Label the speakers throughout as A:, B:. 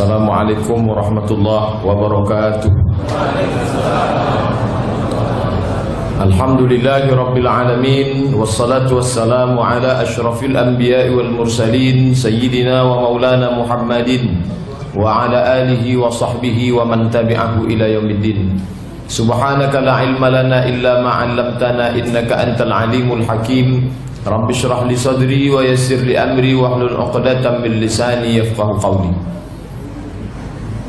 A: Assalamualaikum warahmatullahi wabarakatuh. Alhamdulillahi rabbil alamin, wassalatu wassalamu ala asyrafil anbiya'i wal mursalin, sayyidina wa maulana Muhammadin wa ala alihi wa sahbihi wa man tabi'ahu ila yaumiddin. Subhanaka la ilma lana illa ma 'allamtana innaka antal alimul hakim. Rabbi shrah li sadri wa yassir li amri wahlul 'uqdatam min lisani yafqahu qawli.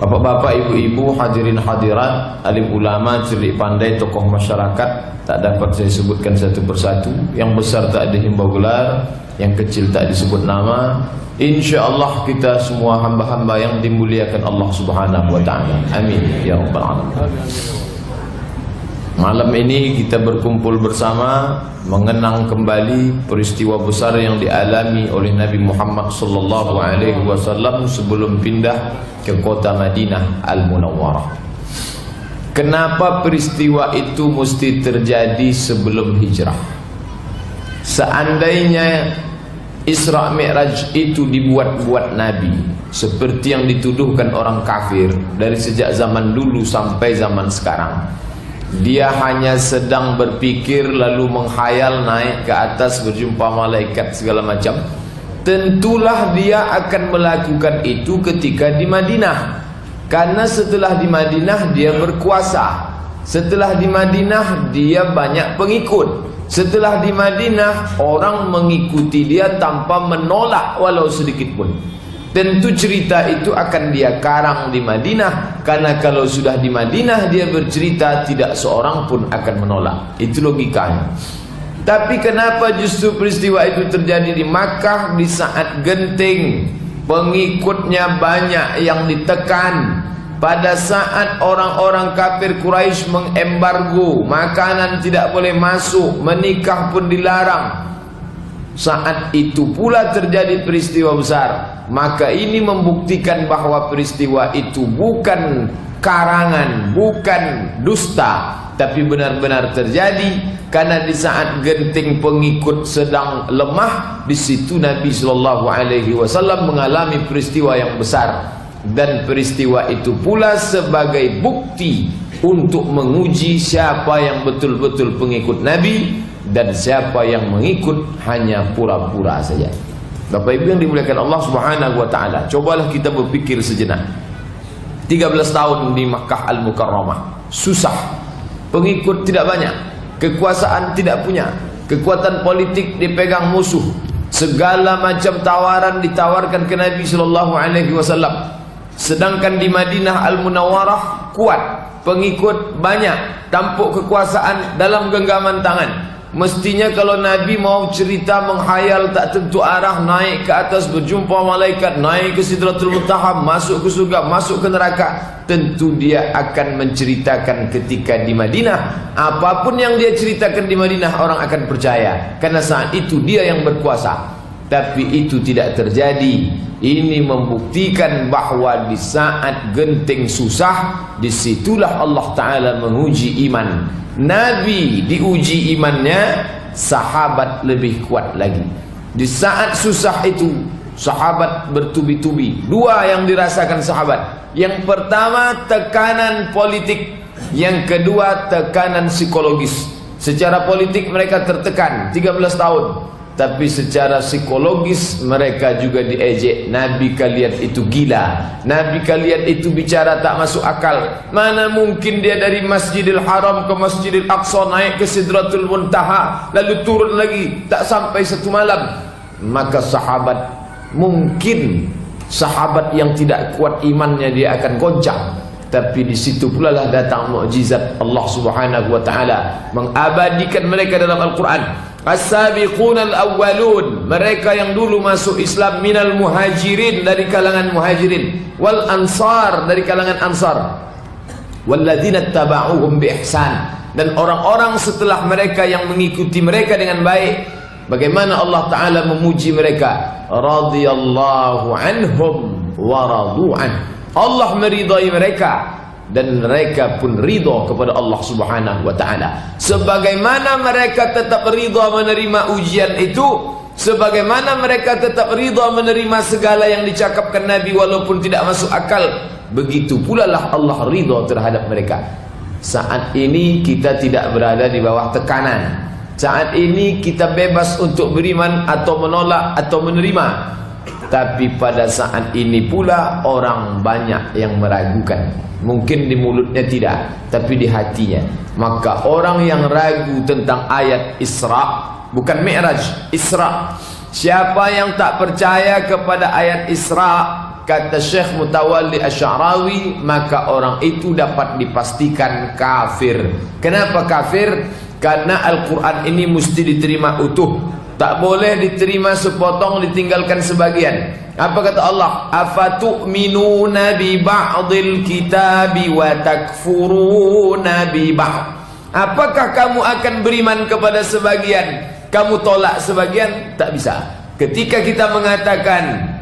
A: Bapak-bapak, ibu-ibu, hadirin hadirat, alim ulama, cerdik pandai, tokoh masyarakat, tak dapat saya sebutkan satu persatu. Yang besar tak ada himbau gelar, yang kecil tak disebut nama. InsyaAllah kita semua hamba-hamba yang dimuliakan Allah subhanahu wa ta'ala. Amin ya rabbal alamin. Malam ini kita berkumpul bersama mengenang kembali peristiwa besar yang dialami oleh Nabi Muhammad sallallahu alaihi wasallam sebelum pindah ke kota Madinah Al-Munawwarah. Kenapa peristiwa itu mesti terjadi sebelum hijrah? Seandainya Isra Mi'raj itu dibuat-buat Nabi, seperti yang dituduhkan orang kafir dari sejak zaman dulu sampai zaman sekarang, dia hanya sedang berpikir lalu menghayal naik ke atas berjumpa malaikat segala macam, tentulah dia akan melakukan itu ketika di Madinah. Karena setelah di Madinah dia berkuasa, setelah di Madinah dia banyak pengikut, setelah di Madinah orang mengikuti dia tanpa menolak walau sedikit pun. Tentu cerita itu akan dia karang di Madinah, karena kalau sudah di Madinah dia bercerita tidak seorang pun akan menolak. Itu logikanya. Tapi kenapa justru peristiwa itu terjadi di Makkah di saat genting, pengikutnya banyak yang ditekan, pada saat orang-orang kafir Quraisy mengembargo, makanan tidak boleh masuk, menikah pun dilarang. Saat itu pula terjadi peristiwa besar. Maka ini membuktikan bahwa peristiwa itu bukan karangan, bukan dusta, tapi benar-benar terjadi. Karena di saat genting pengikut sedang lemah, di situ Nabi sallallahu alaihi wasallam mengalami peristiwa yang besar. Dan peristiwa itu pula sebagai bukti untuk menguji siapa yang betul-betul pengikut Nabi dan siapa yang mengikut hanya pura-pura saja. Bapak Ibu yang dimuliakan Allah subhanahu wa ta'ala, cobalah kita berpikir sejenak. 13 tahun di Makkah Al-Mukarramah, susah, pengikut tidak banyak, kekuasaan tidak punya, kekuatan politik dipegang musuh, segala macam tawaran ditawarkan ke Nabi sallallahu alaihi wasallam. Sedangkan di Madinah Al-Munawwarah kuat, pengikut banyak, tampuk kekuasaan dalam genggaman tangan. Mestinya kalau Nabi mau cerita menghayal tak tentu arah, naik ke atas berjumpa malaikat, naik ke Sidratul Muntaha, masuk ke surga, masuk ke neraka, tentu dia akan menceritakan ketika di Madinah. Apapun yang dia ceritakan di Madinah orang akan percaya, karena saat itu dia yang berkuasa. Tapi itu tidak terjadi. Ini membuktikan bahwa di saat genting susah, disitulah Allah Ta'ala menguji iman. Nabi diuji imannya, sahabat lebih kuat lagi. Di saat susah itu, sahabat bertubi-tubi. Dua yang dirasakan sahabat. Yang pertama tekanan politik, yang kedua tekanan psikologis. Secara politik mereka tertekan 13 tahun, tapi secara psikologis mereka juga diejek. Nabi kalian itu gila, Nabi kalian itu bicara tak masuk akal. Mana mungkin dia dari Masjidil Haram ke Masjidil Aqsa naik ke Sidratul Muntaha lalu turun lagi, tak sampai satu malam. Maka sahabat, mungkin sahabat yang tidak kuat imannya dia akan goncang. Tapi di situ pula lah datang mukjizat Allah Subhanahu wa taala mengabadikan mereka dalam Al-Qur'an. As-sabiqun al-awwalun, mereka yang dulu masuk Islam, minal muhajirin, dari kalangan muhajirin, wal ansar, dari kalangan ansar, walladzina taba'uhum bi ihsan, dan orang-orang setelah mereka yang mengikuti mereka dengan baik. Bagaimana Allah Ta'ala memuji mereka? Radhiyallahu anhum wa radu'an, Allah meridai mereka dan mereka pun ridha kepada Allah Subhanahu wa taala. Sebagaimana mereka tetap ridha menerima ujian itu, Sebagaimana mereka tetap ridha menerima segala yang dicakapkan Nabi walaupun tidak masuk akal, begitu pula lah Allah ridha terhadap mereka. Saat ini kita tidak berada di bawah tekanan. Saat ini kita bebas untuk beriman atau menolak atau menerima. Tapi pada saat ini pula orang banyak yang meragukan. Mungkin di mulutnya tidak, tapi di hatinya. Maka orang yang ragu tentang ayat Isra, bukan Mi'raj, Isra. Siapa yang tak percaya kepada ayat Isra, kata Syekh Mutawalli Asy'arawi, maka orang itu dapat dipastikan kafir. Kenapa kafir? Karena Al-Quran ini mesti diterima utuh, tak boleh diterima sepotong ditinggalkan sebagian. Apa kata Allah? Afatu'minuna bi ba'dil kitabi wa takfuruna bi ba'd. Apakah kamu akan beriman kepada sebagian, kamu tolak sebagian? Tak bisa. Ketika kita mengatakan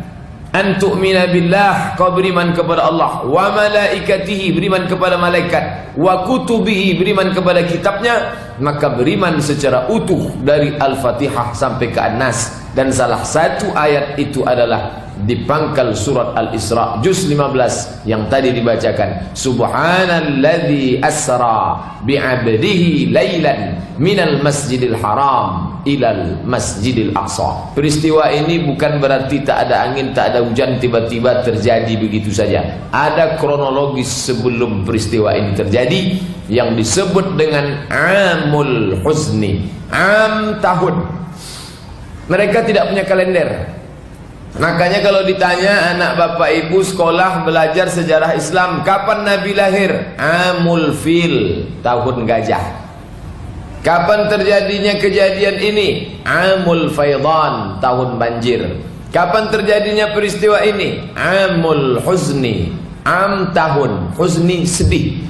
A: antu'mina billah, kau beriman kepada Allah, wa malaikatihi, beriman kepada malaikat, wa kutubihi, beriman kepada kitabnya, maka beriman secara utuh dari Al-Fatihah sampai ke An-Nas. Dan salah satu ayat itu adalah di pangkal surat Al-Isra juz 15 yang tadi dibacakan, subhanalladzi asra bi'abdihi lailan minal masjidil haram ilal masjidil aqsa. Peristiwa ini bukan berarti tak ada angin, tak ada hujan, tiba-tiba terjadi begitu saja. Ada kronologis sebelum peristiwa ini terjadi yang disebut dengan amul huzni, tahun. Mereka tidak punya kalender. Makanya kalau ditanya anak bapak ibu sekolah belajar sejarah Islam, kapan Nabi lahir? Amul fil, tahun gajah. Kapan terjadinya kejadian ini? Amul faidan, tahun banjir. Kapan terjadinya peristiwa ini? Amul huzni, tahun huzni, sedih.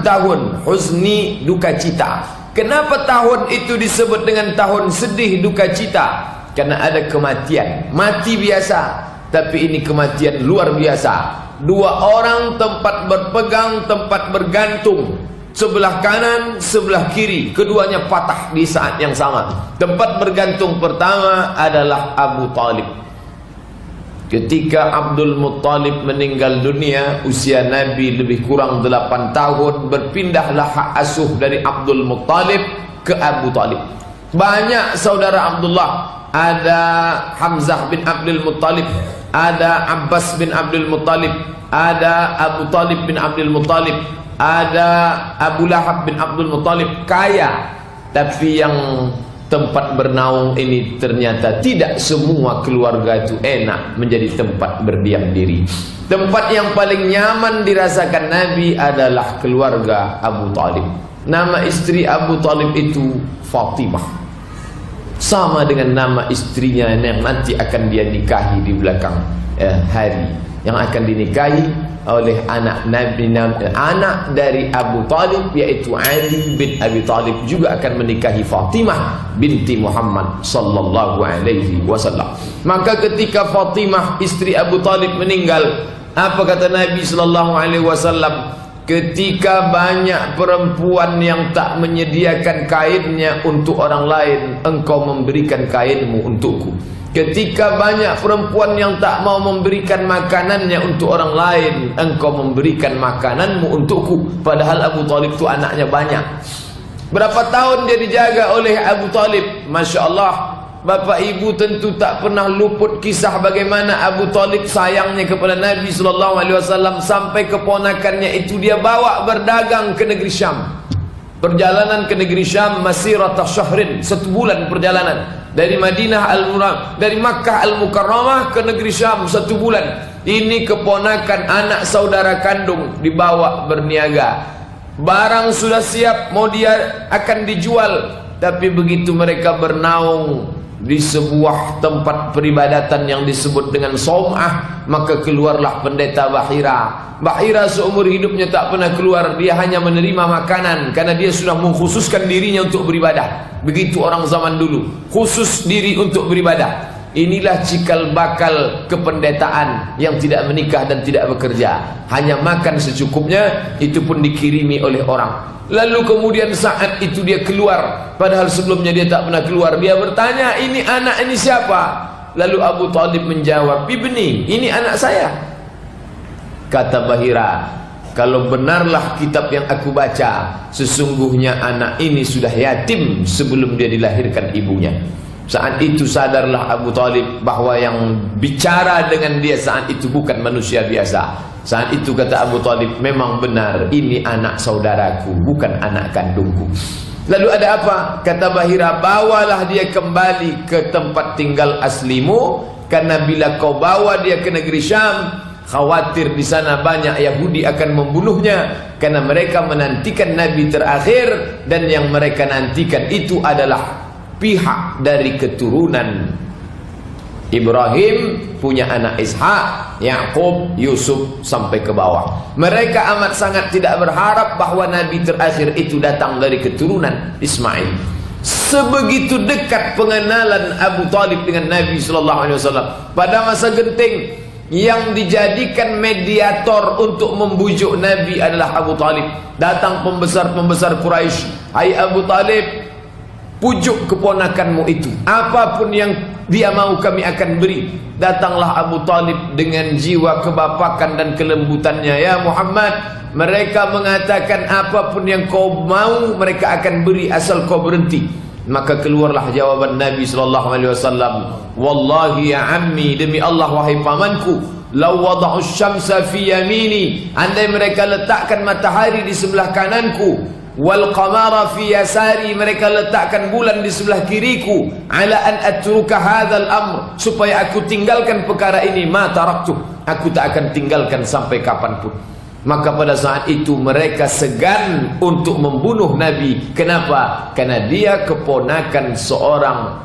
A: Tahun huzni, duka cita. Kenapa tahun itu disebut dengan tahun sedih, duka cita? Karena ada kematian, mati biasa, tapi ini kematian luar biasa. Dua orang tempat berpegang, tempat bergantung, sebelah kanan, sebelah kiri, keduanya patah di saat yang sama. Tempat bergantung pertama adalah Abu Talib. Ketika Abdul Muttalib meninggal dunia, usia Nabi lebih kurang 8 tahun, berpindahlah hak asuh dari Abdul Muttalib ke Abu Talib. Banyak saudara Abdullah. Ada Hamzah bin Abdul Muttalib, ada Abbas bin Abdul Muttalib, ada Abu Talib bin Abdul Muttalib, ada Abu Lahab bin Abdul Muttalib. Kaya, tapi yang tempat bernaung ini ternyata tidak semua keluarga itu enak menjadi tempat berdiam diri. Tempat yang paling nyaman dirasakan Nabi adalah keluarga Abu Talib. Nama istri Abu Talib itu Fatimah, sama dengan nama istrinya yang nanti akan dia nikahi di belakang hari, yang akan dinikahi oleh anak Nabi, anak dari Abu Talib, yaitu Ali bin Abi Talib, juga akan menikahi Fatimah binti Muhammad sallallahu alaihi wasallam. Maka ketika Fatimah istri Abu Talib meninggal, apa kata Nabi sallallahu alaihi wasallam? Ketika banyak perempuan yang tak menyediakan kainnya untuk orang lain, engkau memberikan kainmu untukku. Ketika banyak perempuan yang tak mau memberikan makanannya untuk orang lain, engkau memberikan makananmu untukku. Padahal Abu Talib itu anaknya banyak. Berapa tahun dia dijaga oleh Abu Talib? Masya Allah. Bapak ibu tentu tak pernah luput kisah bagaimana Abu Talib sayangnya kepada Nabi SAW, sampai keponakannya itu dia bawa berdagang ke negeri Syam. Perjalanan ke negeri Syam masirata syahrin, 1 bulan perjalanan dari Madinah dari Makkah Al-Mukarramah ke negeri Syam, 1 bulan. Ini keponakan anak saudara kandung dibawa berniaga. Barang sudah siap, mau dia akan dijual, tapi begitu mereka bernaung di sebuah tempat peribadatan yang disebut dengan Som'ah, maka keluarlah pendeta Bahira. Bahira seumur hidupnya tak pernah keluar, dia hanya menerima makanan karena dia sudah mengkhususkan dirinya untuk beribadah. Begitu orang zaman dulu, khusus diri untuk beribadah. inilah cikal bakal kependetaan yang tidak menikah dan tidak bekerja, hanya makan secukupnya, itu pun dikirimi oleh orang. Lalu kemudian saat itu dia keluar, padahal sebelumnya dia tak pernah keluar. Dia bertanya, ini anak ini siapa? Lalu Abu Talib menjawab, ibni, ini anak saya. Kata Bahira, kalau benarlah kitab yang aku baca, sesungguhnya anak ini sudah yatim sebelum dia dilahirkan ibunya. Saat itu sadarlah Abu Talib bahwa yang bicara dengan dia saat itu bukan manusia biasa. Saat itu kata Abu Talib, memang benar ini anak saudaraku, bukan anak kandungku. Lalu ada apa? Kata Bahira, bawalah dia kembali ke tempat tinggal aslimu, karena bila kau bawa dia ke negeri Syam, khawatir di sana banyak Yahudi akan membunuhnya, karena mereka menantikan Nabi terakhir, dan yang mereka nantikan itu adalah pihak dari keturunan Ibrahim, punya anak Ishak, Yakub, Yusuf sampai ke bawah. Mereka amat sangat tidak berharap bahwa Nabi terakhir itu datang dari keturunan Ismail. Sebegitu dekat pengenalan Abu Talib dengan Nabi SAW. Pada masa genting, yang dijadikan mediator untuk membujuk Nabi adalah Abu Talib. Datang pembesar-pembesar Quraisy, hai Abu Talib, pujuk keponakanmu itu, apapun yang dia mau kami akan beri. Datanglah Abu Talib dengan jiwa kebapakan dan kelembutannya. Ya Muhammad, mereka mengatakan apapun yang kau mau mereka akan beri asal kau berhenti. Maka keluarlah jawaban Nabi SAW, wallahi ya ammi, demi Allah wahai pamanku, law wada'u syamsa fi yamini, andai mereka letakkan matahari di sebelah kananku, wal qamara fi yasari, mereka letakkan bulan di sebelah kiriku, ala an atruka hadzal amr, supaya aku tinggalkan perkara ini, ma taraktu, aku tak akan tinggalkan sampai kapanpun. Maka pada saat itu mereka segan untuk membunuh Nabi. Kenapa? Karena dia keponakan seorang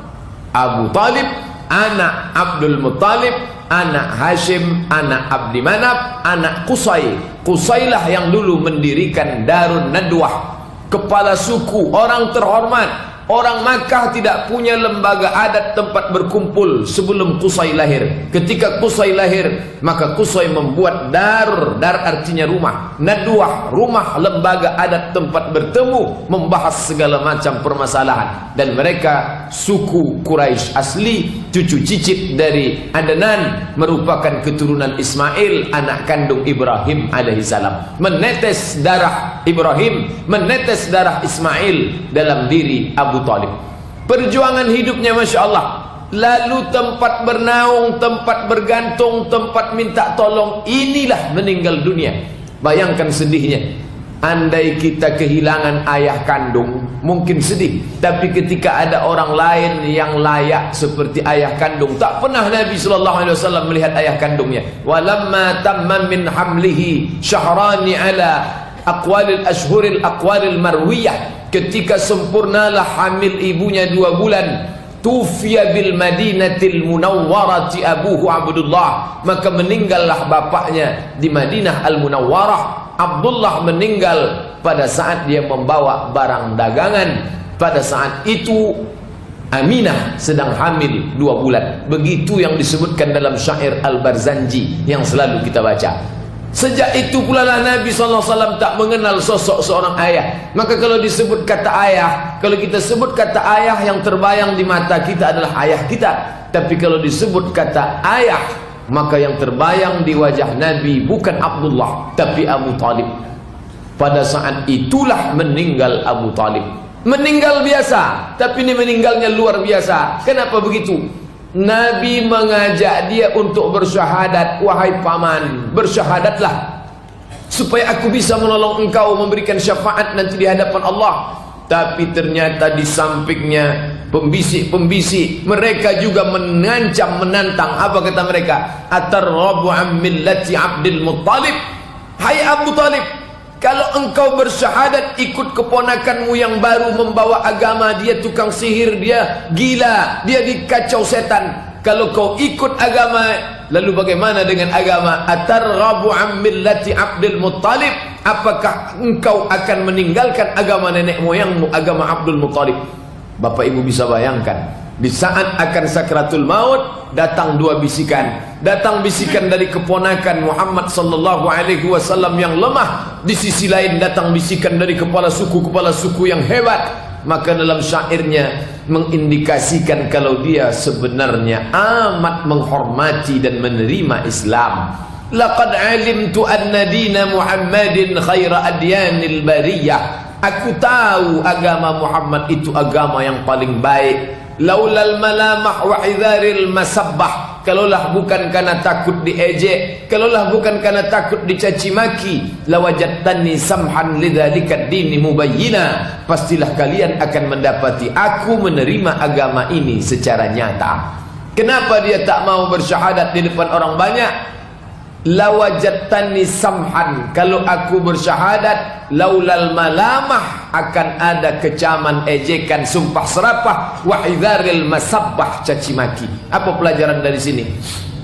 A: Abu Talib, anak Abdul Muttalib, anak Hashim, anak Abdi Manaf, anak Qusay. Qusaylah yang dulu mendirikan Darun Nadwah, kepala suku, orang terhormat. Orang Makkah tidak punya lembaga adat tempat berkumpul sebelum Qusay lahir. Ketika Qusay lahir, maka Qusay membuat dar artinya rumah, Nadwah, rumah, lembaga adat tempat bertemu, membahas segala macam permasalahan. Dan mereka suku Quraisy asli, cucu cicit dari Adnan, merupakan keturunan Ismail, anak kandung Ibrahim alaihissalam. Menetes darah Ibrahim, menetes darah Ismail dalam diri Abu Talib. Perjuangan hidupnya Masya Allah. Lalu tempat bernaung, tempat bergantung, tempat minta tolong, inilah meninggal dunia. Bayangkan sedihnya. Andai kita kehilangan ayah kandung, mungkin sedih. Tapi ketika ada orang lain yang layak seperti ayah kandung, tak pernah Nabi SAW melihat ayah kandungnya. Walamma tamma min hamlihi syahrani ala aqwalil ashhuril aqwalil marwiyah, ketika sempurnalah hamil ibunya 2 bulan, tufiya bil madinatil munawwarati abuhu Abdullah, maka meninggallah bapaknya di Madinah al-Munawwarah. Abdullah meninggal pada saat dia membawa barang dagangan. Pada saat itu Aminah sedang hamil 2 bulan. Begitu yang disebutkan dalam syair Al-Barzanji yang selalu kita baca. Sejak itu pula lah Nabi SAW tak mengenal sosok seorang ayah. Maka kalau disebut kata ayah, kalau kita sebut kata ayah, yang terbayang di mata kita adalah ayah kita. Tapi kalau disebut kata ayah, maka yang terbayang di wajah Nabi bukan Abdullah, tapi Abu Talib. Pada saat itulah meninggal Abu Talib. Meninggal biasa, tapi ini meninggalnya luar biasa. Kenapa begitu? Nabi mengajak dia untuk bersyahadat. Wahai paman, bersyahadatlah supaya aku bisa menolong engkau, memberikan syafaat nanti di hadapan Allah. Tapi ternyata di sampingnya pembisik-pembisik, mereka juga mengancam, menantang. Apa kata mereka? Atarghabu an millati Abdul Muttalib, hai Abu Talib, kalau engkau bersyahadat ikut keponakanmu yang baru membawa agama, dia tukang sihir, dia gila, dia dikacau setan. Kalau kau ikut agama, lalu bagaimana dengan agama? Atarghabu an millati Abdul Muttalib, apakah engkau akan meninggalkan agama nenek moyangmu, agama Abdul Muttalib? Bapak Ibu bisa bayangkan, Di saat akan sakratul maut, datang dua bisikan. Datang bisikan dari keponakan Muhammad sallallahu alaihi wasallam yang lemah. Di sisi lain datang bisikan dari kepala suku yang hebat. Maka dalam syairnya mengindikasikan kalau dia sebenarnya amat menghormati dan menerima Islam. Laqad alimtu anna dina Muhammadin khaira adyanil bariyah. Aku tahu agama Muhammad itu agama yang paling baik. Laulal malamah wa idharil masabbah. Kalaulah bukan karena takut diejek, kalaulah bukan karena takut dicaci maki, lawajadtani samhan lidzalika dini mubayyina. Pastilah kalian akan mendapati aku menerima agama ini secara nyata. Kenapa dia tak mau bersyahadat di depan orang banyak? Lawajadtani samhan, kalau aku bersyahadat, laulal malamah, akan ada kecaman, ejekan, sumpah serapah, wa idharil masabbah, caci maki. Apa pelajaran dari sini?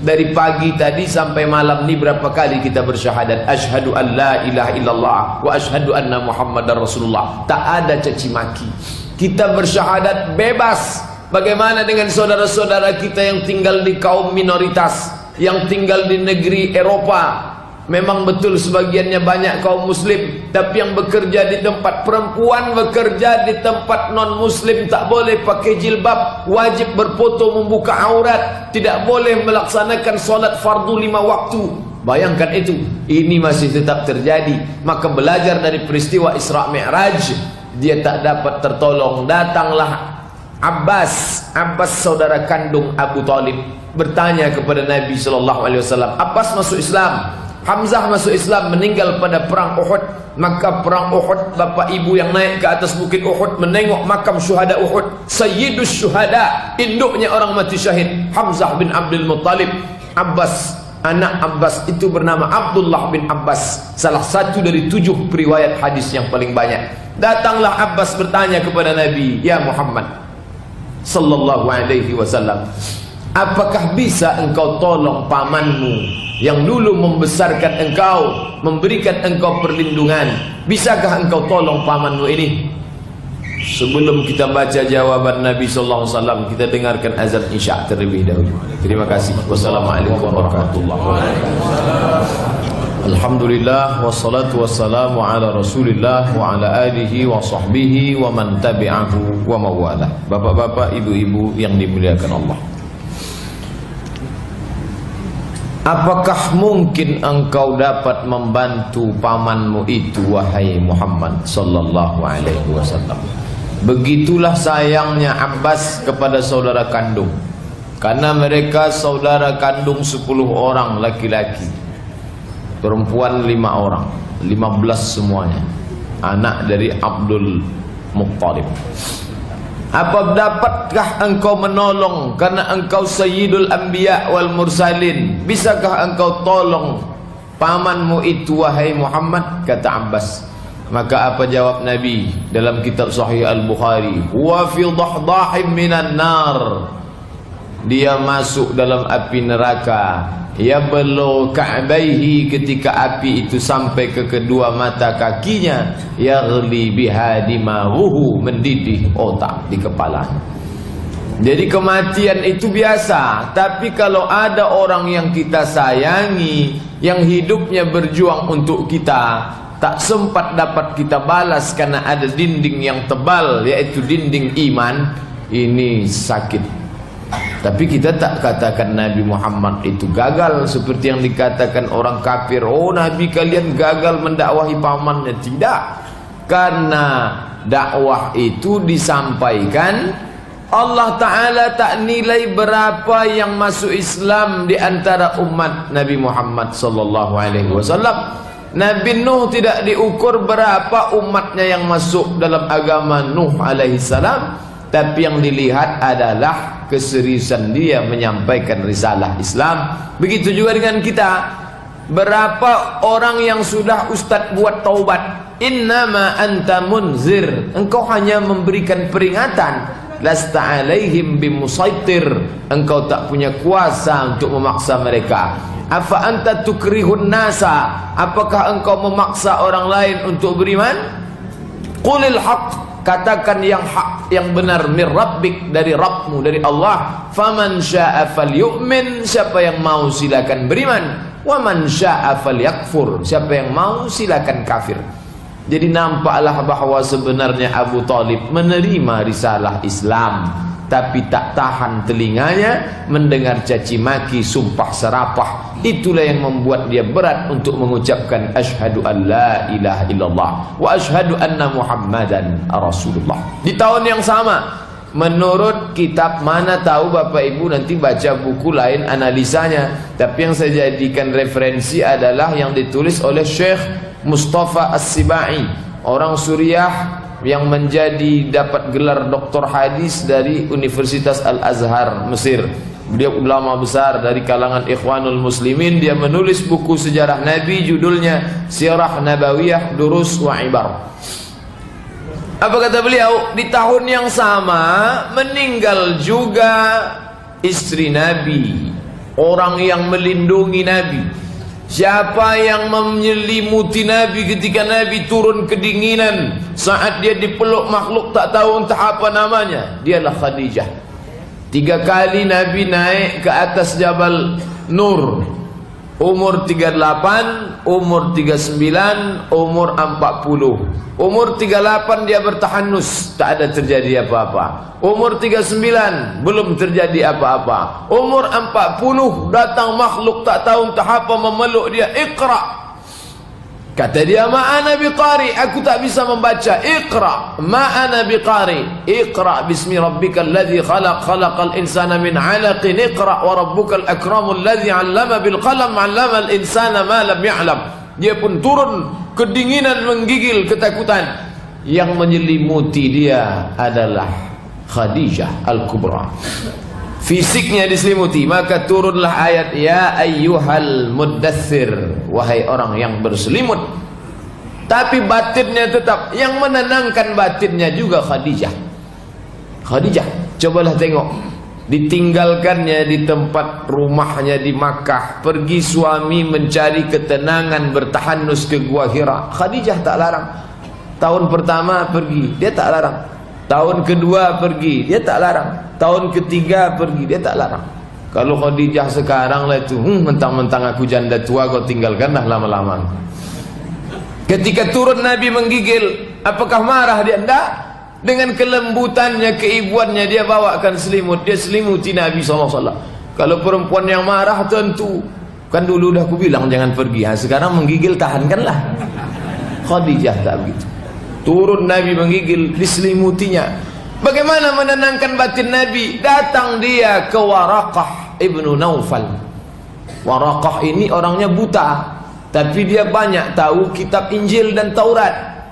A: Dari pagi tadi sampai malam ni berapa kali kita bersyahadat? Asyhadu an la ilaha illallah wa asyhadu anna Muhammadar Rasulullah. Tak ada caci maki. Kita bersyahadat bebas. Bagaimana dengan saudara-saudara kita yang tinggal di kaum minoritas, yang tinggal di negeri Eropa? Memang betul sebagiannya banyak kaum muslim, tapi yang bekerja di tempat, perempuan bekerja di tempat non muslim tak boleh pakai jilbab, wajib berfoto membuka aurat, tidak boleh melaksanakan solat fardu 5 waktu. Bayangkan itu, ini masih tetap terjadi. Maka belajar dari peristiwa Isra Mi'raj, dia tak dapat tertolong. Datanglah Abbas saudara kandung Abu Talib, bertanya kepada Nabi SAW. Abbas masuk Islam, Hamzah masuk Islam, meninggal pada perang Uhud. Maka perang Uhud, bapak ibu yang naik ke atas bukit Uhud menengok makam syuhada Uhud, Sayyidus Syuhada, induknya orang mati syahid, Hamzah bin Abdul Muttalib. Abbas, anak Abbas itu bernama Abdullah bin Abbas, salah satu dari 7 periwayat hadis yang paling banyak. Datanglah Abbas bertanya kepada Nabi, ya Muhammad sallallahu alaihi wasallam, apakah bisa engkau tolong pamanmu yang dulu membesarkan engkau, memberikan engkau perlindungan? Bisakah engkau tolong pamanmu ini? Sebelum kita baca jawaban Nabi sallallahu alaihi wasallam, kita dengarkan azan Isya terlebih dahulu. Terima kasih. Wassalamualaikum warahmatullahi wabarakatuh. Alhamdulillah, wassalatu wassalamu ala Rasulillah wa ala alihi wa sahbihi wa man tabi'ahu wa mawala. Bapak-bapak, ibu-ibu yang dimuliakan Allah, apakah mungkin engkau dapat membantu pamanmu itu, wahai Muhammad sallallahu alaihi wasallam? Begitulah sayangnya Abbas kepada saudara kandung, karena mereka saudara kandung 10 orang laki-laki, perempuan 5 orang, 15 semuanya anak dari Abdul Muttalib. Apa dapatkah engkau menolong, karena engkau Sayyidul Anbiya wal Mursalin, bisakah engkau tolong pamanmu itu, wahai Muhammad? Kata Abbas. Maka apa jawab Nabi dalam kitab Sahih Al-Bukhari? Wa fi dahdahin minan nar, dia masuk dalam api neraka. Ya belu ka'baihi, ketika api itu sampai ke kedua mata kakinya. Yaghli biha dimaghuhu, mendidih otak di kepalanya. Jadi kematian itu biasa. Tapi kalau ada orang yang kita sayangi, yang hidupnya berjuang untuk kita, tak sempat dapat kita balas karena ada dinding yang tebal, yaitu dinding iman, ini sakit. Tapi kita tak katakan Nabi Muhammad itu gagal seperti yang dikatakan orang kafir. Oh, Nabi kalian gagal mendakwahi pamannya. Tidak. Karena dakwah itu disampaikan, Allah Ta'ala tak nilai berapa yang masuk Islam di antara umat Nabi Muhammad sallallahu alaihi wasallam. Nabi Nuh tidak diukur berapa umatnya yang masuk dalam agama Nuh alaihi salam, tapi yang dilihat adalah keseriusan dia menyampaikan risalah Islam. Begitu juga dengan kita. Berapa orang yang sudah ustaz buat taubat? Innama anta munzir, engkau hanya memberikan peringatan. Lasta alaihim bimusaitir, engkau tak punya kuasa untuk memaksa mereka. Afa anta tukrihun nasa, apakah engkau memaksa orang lain untuk beriman? Qulil haqq, katakan yang hak, yang benar, mir rabbik, dari Rabbmu, dari Allah. Faman syaa falyu'min, siapa yang mau silakan beriman. Wa man syaa falyakfur, siapa yang mau silakan kafir. Jadi nampaklah bahwa sebenarnya Abu Talib menerima risalah Islam, tapi tak tahan telinganya mendengar caci maki, sumpah serapah. Itulah yang membuat dia berat untuk mengucapkan asyhadu an la ilaha illallah wa asyhadu anna muhammadan rasulullah. Di tahun yang sama, menurut kitab, mana tahu Bapak Ibu nanti baca buku lain analisanya, tapi yang saya jadikan referensi adalah yang ditulis oleh Syekh Mustafa As-Sibai, orang Suriah yang dapat gelar doktor hadis dari Universitas Al-Azhar Mesir. Beliau ulama besar dari kalangan Ikhwanul Muslimin. Dia menulis buku sejarah Nabi, judulnya Sirah Nabawiyah Durus wa Ibar. Apa kata beliau? Di tahun yang sama meninggal juga istri Nabi, orang yang melindungi Nabi. Siapa yang menyelimuti Nabi ketika Nabi turun kedinginan, saat dia dipeluk makhluk tak tahu entah apa namanya? Dialah Khadijah. 3 kali Nabi naik ke atas Jabal Nur, umur 38, umur 39, umur 40. Umur 38 dia bertahanus, tak ada terjadi apa-apa. Umur 39 belum terjadi apa-apa. Umur 40 datang makhluk tak tahu entah apa memeluk dia. Iqra. Kata dia, ma'ana biqari, aku tak bisa membaca. Iqra, ma'ana biqari. Iqra bismi rabbikal ladzi khalaq, khalaqal insana min 'alaqin. Iqra wa rabbukal akramul ladzi 'allama bil qalam, 'allamal insana ma lam ya'lam. Dia pun turun, kedinginan menggigil, ketakutan. Yang menyelimuti dia adalah Khadijah Al-Kubra. Fisiknya diselimuti, maka turunlah ayat ya ayyuhal muddathir, wahai orang yang berselimut. Tapi batinnya tetap, yang menenangkan batinnya juga Khadijah. Khadijah, cobalah tengok, ditinggalkannya di tempat rumahnya di Makkah, pergi suami mencari ketenangan, bertahanus ke Gua Hira. Khadijah tak larang. Tahun pertama pergi, dia tak larang. Tahun kedua pergi, dia tak larang. Tahun ketiga pergi, dia tak larang. Kalau Khadijah sekarang lah itu, mentang-mentang aku janda tua, kau tinggalkanlah lama-lama. Ketika turun Nabi menggigil, apakah marah dia? Tidak. Dengan kelembutannya, keibuannya, dia bawakan selimut, dia selimuti Nabi SAW. Kalau perempuan yang marah tentu, kan dulu dah aku bilang jangan pergi, sekarang menggigil tahankanlah. Khadijah tak begitu. Turun Nabi menggigil, diselimutinya. Bagaimana menenangkan batin Nabi? Datang dia ke Waraqah ibnu Naufal. Waraqah ini orangnya buta, tapi dia banyak tahu kitab Injil dan Taurat,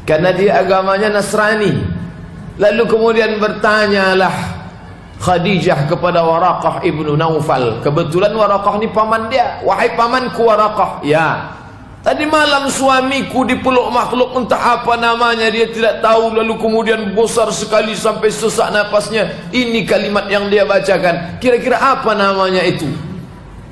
A: karena dia agamanya Nasrani. Lalu kemudian bertanyalah Khadijah kepada Waraqah ibnu Naufal. Kebetulan Waraqah ini paman dia. Wahai pamanku Waraqah, ya, tadi malam suamiku dipeluk makhluk entah apa namanya, dia tidak tahu, lalu kemudian besar sekali sampai sesak napasnya. Ini kalimat yang dia bacakan, kira-kira apa namanya itu?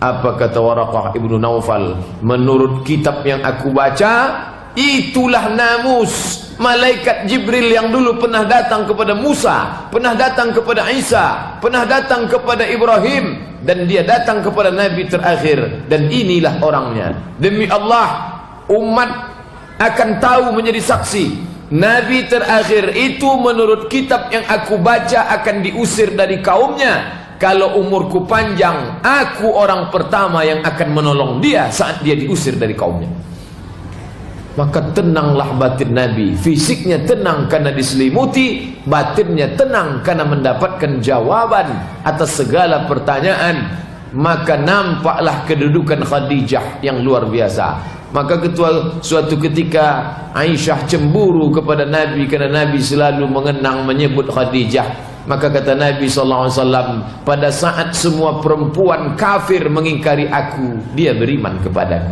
A: Apa kata Waraqah ibnu Naufal? Menurut kitab yang aku baca, itulah namus malaikat Jibril yang dulu pernah datang kepada Musa, pernah datang kepada Isa, pernah datang kepada Ibrahim, dan dia datang kepada Nabi terakhir, dan inilah orangnya. Demi Allah, umat akan tahu, menjadi saksi, Nabi terakhir itu menurut kitab yang aku baca akan diusir dari kaumnya. Kalau umurku panjang, aku orang pertama yang akan menolong dia saat dia diusir dari kaumnya. Maka tenanglah batin Nabi. Fisiknya tenang karena diselimuti, batinnya tenang karena mendapatkan jawaban atas segala pertanyaan. Maka nampaklah kedudukan Khadijah yang luar biasa. Maka suatu ketika Aisyah cemburu kepada Nabi karena Nabi selalu mengenang menyebut Khadijah. Maka kata Nabi SAW, pada saat semua perempuan kafir mengingkari aku, dia beriman kepadaku.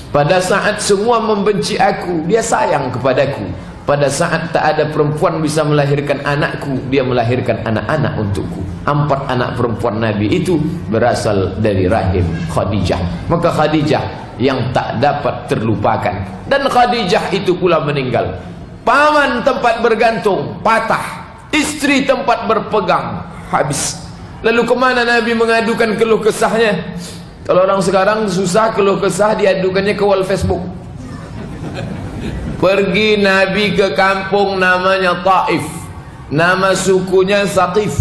A: Pada saat semua membenci aku, dia sayang kepadaku. Pada saat tak ada perempuan bisa melahirkan anakku, dia melahirkan anak-anak untukku. 4 anak perempuan Nabi itu berasal dari rahim Khadijah. Maka Khadijah yang tak dapat terlupakan. Dan Khadijah itu pula meninggal. paman tempat bergantung, patah, istri tempat berpegang, habis. Lalu kemana Nabi mengadukan keluh kesahnya? Kalau orang sekarang susah keluh kesah, diadukannya ke wall Facebook. Pergi Nabi ke kampung namanya Taif, nama sukunya Saqif.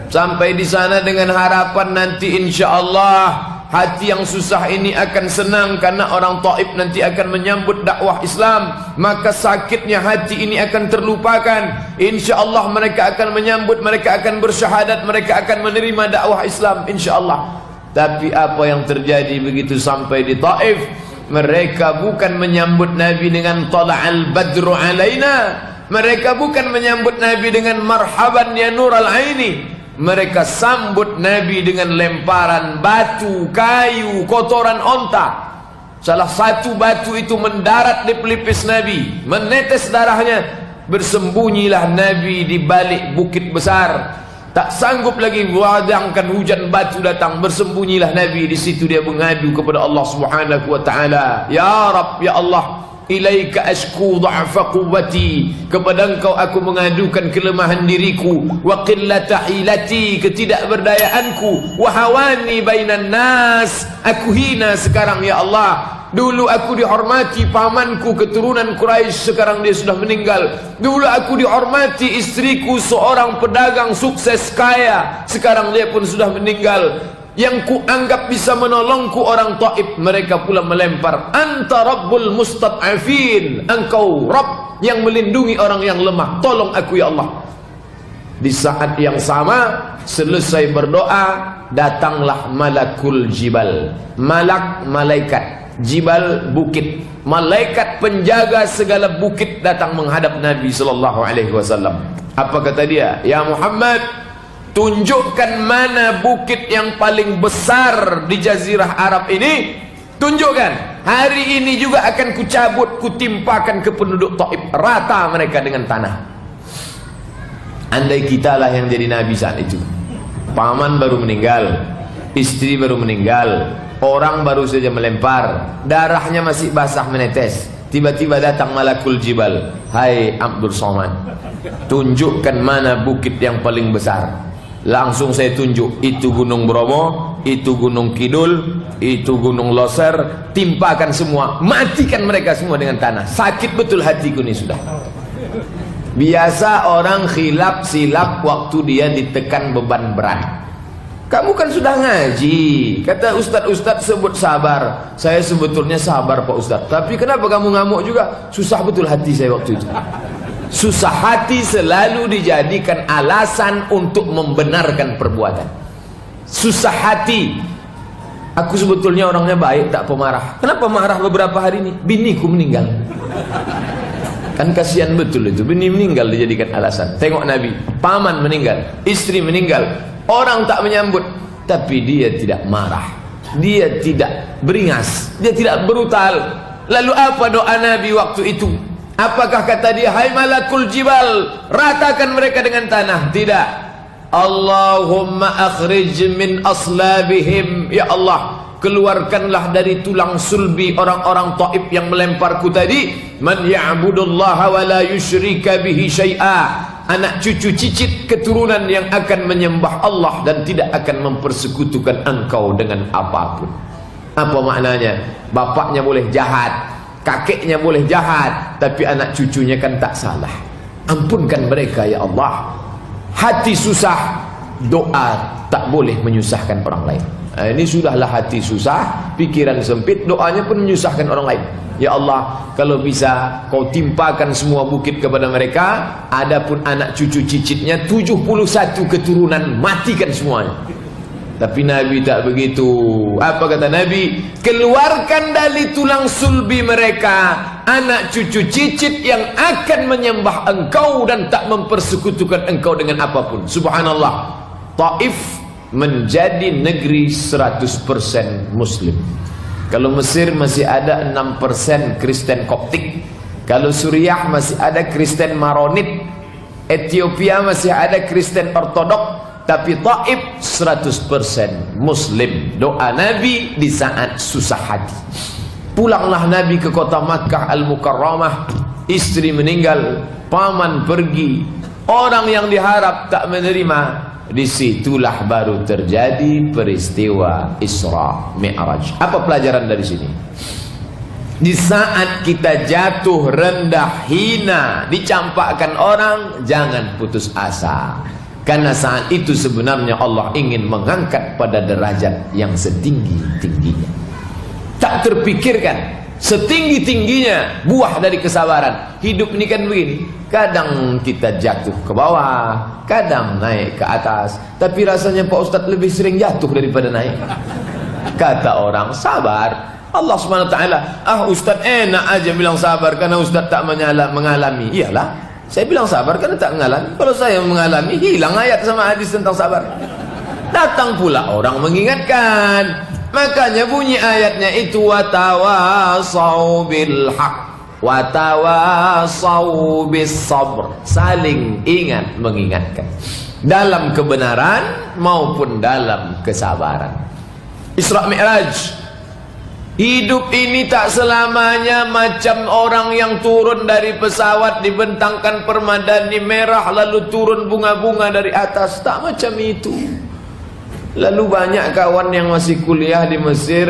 A: Sampai di sana dengan harapan nanti insya Allah hati yang susah ini akan senang, karena orang Taif nanti akan menyambut dakwah Islam. Maka sakitnya hati ini akan terlupakan. InsyaAllah mereka akan menyambut, mereka akan bersyahadat, mereka akan menerima dakwah Islam insyaAllah. Tapi apa yang terjadi begitu sampai di Taif? Mereka bukan menyambut Nabi dengan tala'al badru alaina, mereka bukan menyambut Nabi dengan marhaban ya nural aini. Mereka sambut Nabi dengan lemparan batu, kayu, kotoran onta. Salah satu batu itu mendarat di pelipis Nabi, menetes darahnya. Bersembunyilah Nabi di balik bukit besar. Tak sanggup lagi wadangkan hujan batu datang, bersembunyilah Nabi di situ. Dia mengadu kepada Allah Subhanahu wa taala, "Ya Rabb, ya Allah, ilaika ashku dha'fa quwwati." Kepada engkau aku mengadukan kelemahan diriku, wa qillata hilati, ketidakberdayaanku, wa hawani bainan nas, aku hina sekarang ya Allah. Dulu aku dihormati pamanku keturunan Quraisy, sekarang dia sudah meninggal. Dulu aku dihormati istriku seorang pedagang sukses kaya, sekarang dia pun sudah meninggal. Yang kuanggap bisa menolongku orang Taif, mereka pula melempar. Anta Rabbul Mustad'afin, engkau Rabb yang melindungi orang yang lemah, tolong aku ya Allah. Di saat yang sama, selesai berdoa, datanglah malakul jibal. Malaikat, jibal bukit, malaikat penjaga segala bukit datang menghadap Nabi sallallahu alaihi wasallam. Apa kata dia? Ya Muhammad, tunjukkan mana bukit yang paling besar di jazirah Arab ini. Tunjukkan. Hari ini juga akan kucabut, kutimpakan ke penduduk Taif, rata mereka dengan tanah. Andai kitalah yang jadi Nabi saat itu. Paman baru meninggal, istri baru meninggal, orang baru saja melempar, darahnya masih basah menetes. Tiba-tiba datang malakul jibal. Hai Abdul Somad, tunjukkan mana bukit yang paling besar. Langsung saya tunjuk, itu Gunung Bromo, itu Gunung Kidul, itu Gunung Loser. Timpakan semua, matikan mereka semua dengan tanah. Sakit betul hatiku ini sudah. Biasa orang khilaf silap waktu dia ditekan beban berat. Kamu kan sudah ngaji, kata ustaz-ustaz sebut sabar. Saya sebetulnya sabar Pak Ustaz, tapi kenapa kamu ngamuk juga? Susah betul hati saya waktu itu. Susah hati selalu dijadikan alasan untuk membenarkan perbuatan. Susah hati. Aku sebetulnya orangnya baik, tak pemarah. Kenapa marah beberapa hari ini? Biniku meninggal. Kan kasihan betul itu, bini meninggal dijadikan alasan. Tengok Nabi, paman meninggal, istri meninggal, orang tak menyambut, tapi dia tidak marah, dia tidak beringas, dia tidak brutal. Lalu apa doa Nabi waktu itu? Apakah kata dia, hai malakul jibal, ratakan mereka dengan tanah? Tidak. Allahumma akhrij min aslabihim, ya Allah, keluarkanlah dari tulang sulbi orang-orang Taif yang melemparku tadi, man ya'budullaha wa la yusyrika bihi syai'a, anak cucu cicit keturunan yang akan menyembah Allah dan tidak akan mempersekutukan engkau dengan apapun. Apa maknanya? Bapaknya boleh jahat, kakeknya boleh jahat, tapi anak cucunya kan tak salah. Ampunkan mereka ya Allah. Hati susah, doa tak boleh menyusahkan orang lain. Ini sudahlah hati susah, pikiran sempit, doanya pun menyusahkan orang lain. Ya Allah, kalau bisa kau timpakan semua bukit kepada mereka. Adapun anak cucu cicitnya 71 keturunan, matikan semuanya. Tapi Nabi tak begitu. Apa kata Nabi? Keluarkan dari tulang sulbi mereka anak cucu cicit yang akan menyembah engkau dan tak mempersekutukan engkau dengan apapun. Subhanallah, Taif menjadi negeri 100% Muslim. Kalau Mesir masih ada 6% Kristen Koptik, kalau Suriah masih ada Kristen Maronit, Ethiopia masih ada Kristen Ortodok, tapi Taif 100% Muslim. Doa Nabi di saat susah hati. Pulanglah Nabi ke kota Makkah Al-Mukarramah. istri meninggal, paman pergi, orang yang diharap tak menerima. Disitulah baru terjadi peristiwa Isra Mi'raj. Apa pelajaran dari sini? Di saat kita jatuh, rendah, hina, dicampakkan orang, jangan putus asa. Karena saat itu sebenarnya Allah ingin mengangkat pada derajat yang setinggi-tingginya. Tak terpikirkan setinggi-tingginya buah dari kesabaran. Hidup ini kan begini, kadang kita jatuh ke bawah, kadang naik ke atas. Tapi rasanya Pak Ustadz lebih sering jatuh daripada naik. Kata orang, sabar. Allah SWT, Ustadz enak aja bilang sabar karena Ustadz tak mengalami. Iyalah, saya bilang sabar karena tak mengalami. Kalau saya mengalami, hilang ayat sama hadis tentang sabar. Datang pula orang mengingatkan. Makanya bunyi ayatnya itu, watawasau bil haq watawasau bis sabr, saling ingat mengingatkan dalam kebenaran maupun dalam kesabaran. Isra Mi'raj. Hidup ini tak selamanya macam orang yang turun dari pesawat, dibentangkan permadani merah lalu turun bunga-bunga dari atas. Tak macam itu. Lalu banyak kawan yang masih kuliah di Mesir,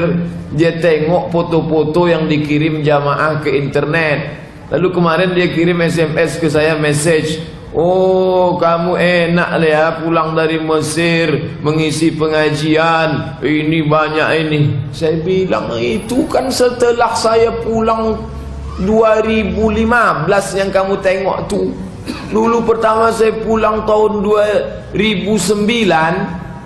A: dia tengok foto-foto yang dikirim jamaah ke internet. Lalu kemarin dia kirim SMS ke saya, message, oh kamu enak lah ya pulang dari Mesir mengisi pengajian, ini banyak ini. Saya bilang itu kan setelah saya pulang 2015 yang kamu tengok tu. Dulu pertama saya pulang tahun 2009,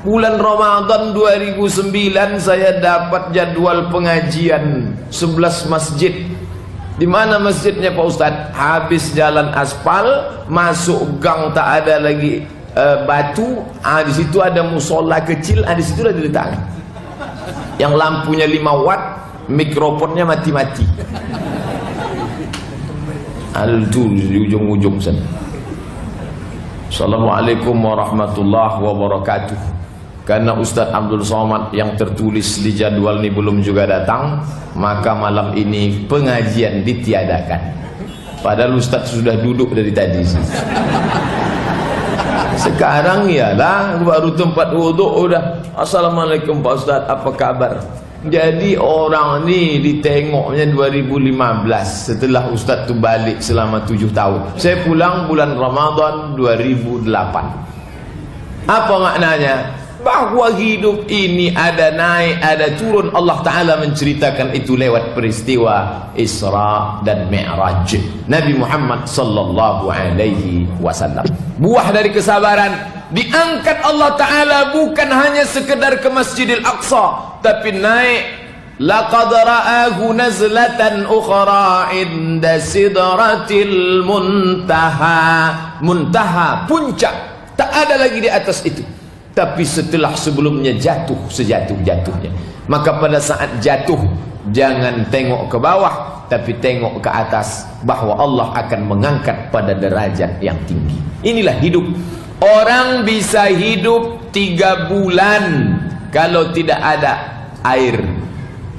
A: bulan Ramadan 2009 saya dapat jadwal pengajian 11 masjid. Di mana masjidnya Pak Ustadz? Habis jalan aspal, masuk gang tak ada lagi batu. Di situ ada musola kecil, di situ dah diletakkan. Yang lampunya 5 watt, mikrofonnya mati-mati. Itu di ujung-ujung sana. Assalamualaikum warahmatullahi wabarakatuh. Karena Ustadz Abdul Somad yang tertulis di jadwal ini belum juga datang, maka malam ini pengajian ditiadakan. Padahal Ustadz sudah duduk dari tadi. Sekarang ialah baru tempat wuduk udah Assalamualaikum Pak Ustadz, apa kabar? Jadi orang ni ditengoknya 2015 setelah Ustadz tu balik selama 7 tahun. Saya pulang bulan Ramadan 2008. Apa maknanya? Bahawa hidup ini ada naik, ada turun. Allah Ta'ala menceritakan itu lewat peristiwa Isra dan Mi'raj Nabi Muhammad sallallahu alaihi wasallam. Buah dari kesabaran diangkat Allah Ta'ala bukan hanya sekedar ke Masjidil Aqsa, tapi naik. Laqad ra'ahu nazlatan ukhra inda sidratil muntaha. Muntaha, puncak, tak ada lagi di atas itu. Tapi setelah sebelumnya jatuh sejatuh-jatuhnya. Maka pada saat jatuh, jangan tengok ke bawah, tapi tengok ke atas, bahwa Allah akan mengangkat pada derajat yang tinggi. Inilah hidup. Orang bisa hidup 3 bulan kalau tidak ada air,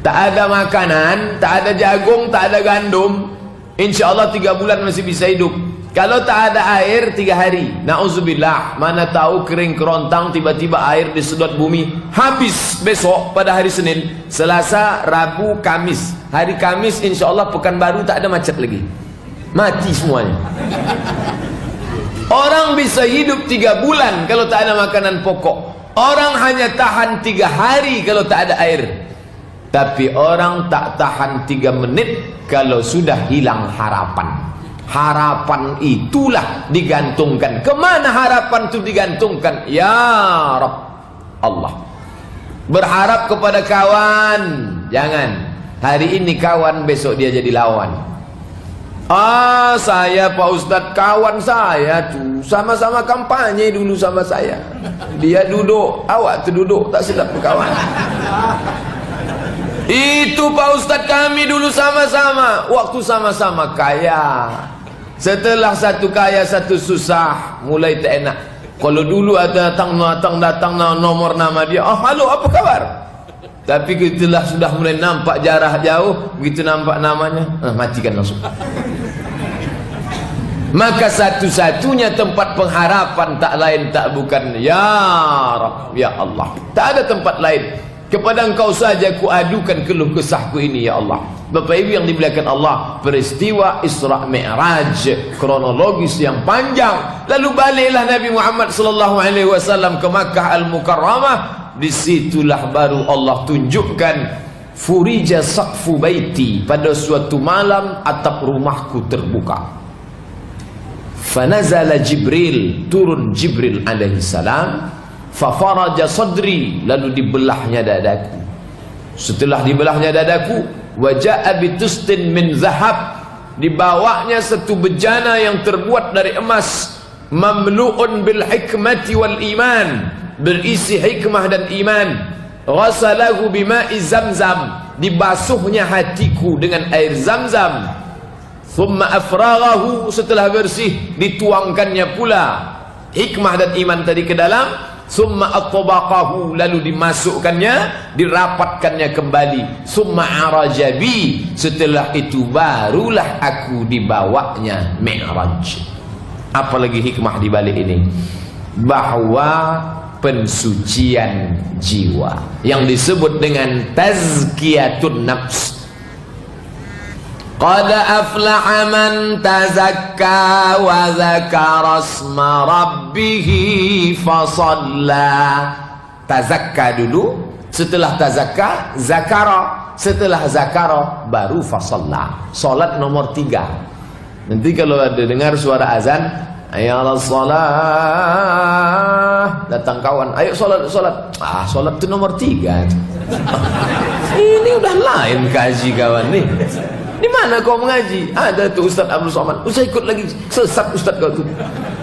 A: tak ada makanan, tak ada jagung, tak ada gandum, insya Allah 3 bulan masih bisa hidup. Kalau tak ada air 3 hari, na'udzubillah, mana tahu kering kerontang, tiba-tiba air disedot bumi, habis besok pada hari Senin, Selasa, Rabu, Kamis. Hari Kamis insya Allah Pekanbaru tak ada macet lagi, mati semuanya. Orang bisa hidup 3 bulan kalau tak ada makanan pokok. Orang hanya tahan 3 hari kalau tak ada air. Tapi orang tak tahan 3 menit kalau sudah hilang harapan. Harapan itulah digantungkan. Kemana harapan itu digantungkan? Ya Rabb, Allah. Berharap kepada kawan, jangan. Hari ini kawan, besok dia jadi lawan. Saya Pak Ustadz, kawan saya tuh sama-sama kampanye dulu sama saya. Dia duduk, awak tu duduk, tak silap berkawan. Itu Pak Ustadz kami dulu sama-sama, waktu sama-sama kaya. Setelah satu kaya satu susah, mulai tak enak. Kalau dulu ada datang nomor nama dia, halo apa kabar? Tapi gitulah sudah mulai nampak jarak jauh, begitu nampak namanya, matikan langsung. Maka satu-satunya tempat pengharapan tak lain tak bukan ya Rabb, ya Allah. Tak ada tempat lain. Kepada Engkau saja ku adukan keluh kesahku ini ya Allah. Bapak Ibu yang dimuliakan Allah, peristiwa Isra Mi'raj kronologis yang panjang. Lalu baliklah Nabi Muhammad sallallahu alaihi wasallam ke Makkah Al-Mukarramah. Disitulah baru Allah tunjukkan furija saqfu baiti, pada suatu malam atap rumahku terbuka. Fanazala Jibril, turun Jibril alaihi salam, fafaraja sadri, lalu dibelahnya dadaku. Setelah dibelahnya dadaku, waja'a bitustin min zahab, dibawanya satu bejana yang terbuat dari emas, mamlu'un bil hikmati wal iman, berisi hikmah dan iman. Ghasalahu bima'i zamzam, dibasuhnya hatiku dengan air zamzam. Thumma afraghahu, setelah bersih dituangkannya pula hikmah dan iman tadi ke dalam. Thumma atbaqahu, lalu dimasukkannya, dirapatkannya kembali. Thumma arajabi, setelah itu barulah aku dibawanya Mi'raj. Apalagi hikmah di balik ini? Bahwa pensucian jiwa yang disebut dengan tazkiyatun nafs. Qad aflaha man tazakka wa dzakara asma rabbih fasalla. Tazakka dulu, setelah tazakka zakara, setelah zakara baru fasalla. Salat nomor 3. Nanti kalau ada dengar suara azan, ayo salat, datang kawan, ayo salat. Salat itu nomor 3. Ini udah lain kaji kawan nih. Di mana kau mengaji? Ada tuh Ustaz Abdul Somad. Usah ikut lagi, sesat Ustaz kau tuh.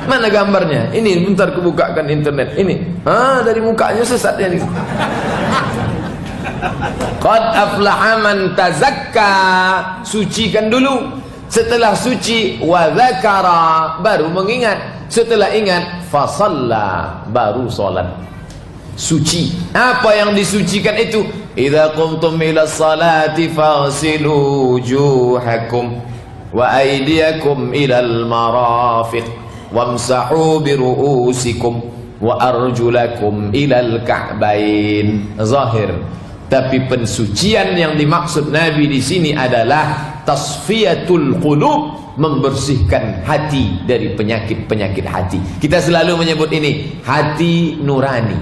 A: Mana gambarnya? Ini bentar kebukakan internet. Ini. Dari mukanya sesat ya nih. Qad aflaha man tazakka, sucikan dulu. Setelah suci, wa dzakara, baru mengingat. Setelah ingat, fasalla, baru salat. Suci. Apa yang disucikan itu? Idza qumtum ila salati faghsilu wujuhakum wa aydiyakum ilal marafiq wamsahu bi ru'usikum wa arjulakum ilal ka'bain. Zahir. Tapi pensucian yang dimaksud Nabi di sini adalah tasfiyatul qulub, membersihkan hati dari penyakit-penyakit hati. Kita selalu menyebut ini hati nurani,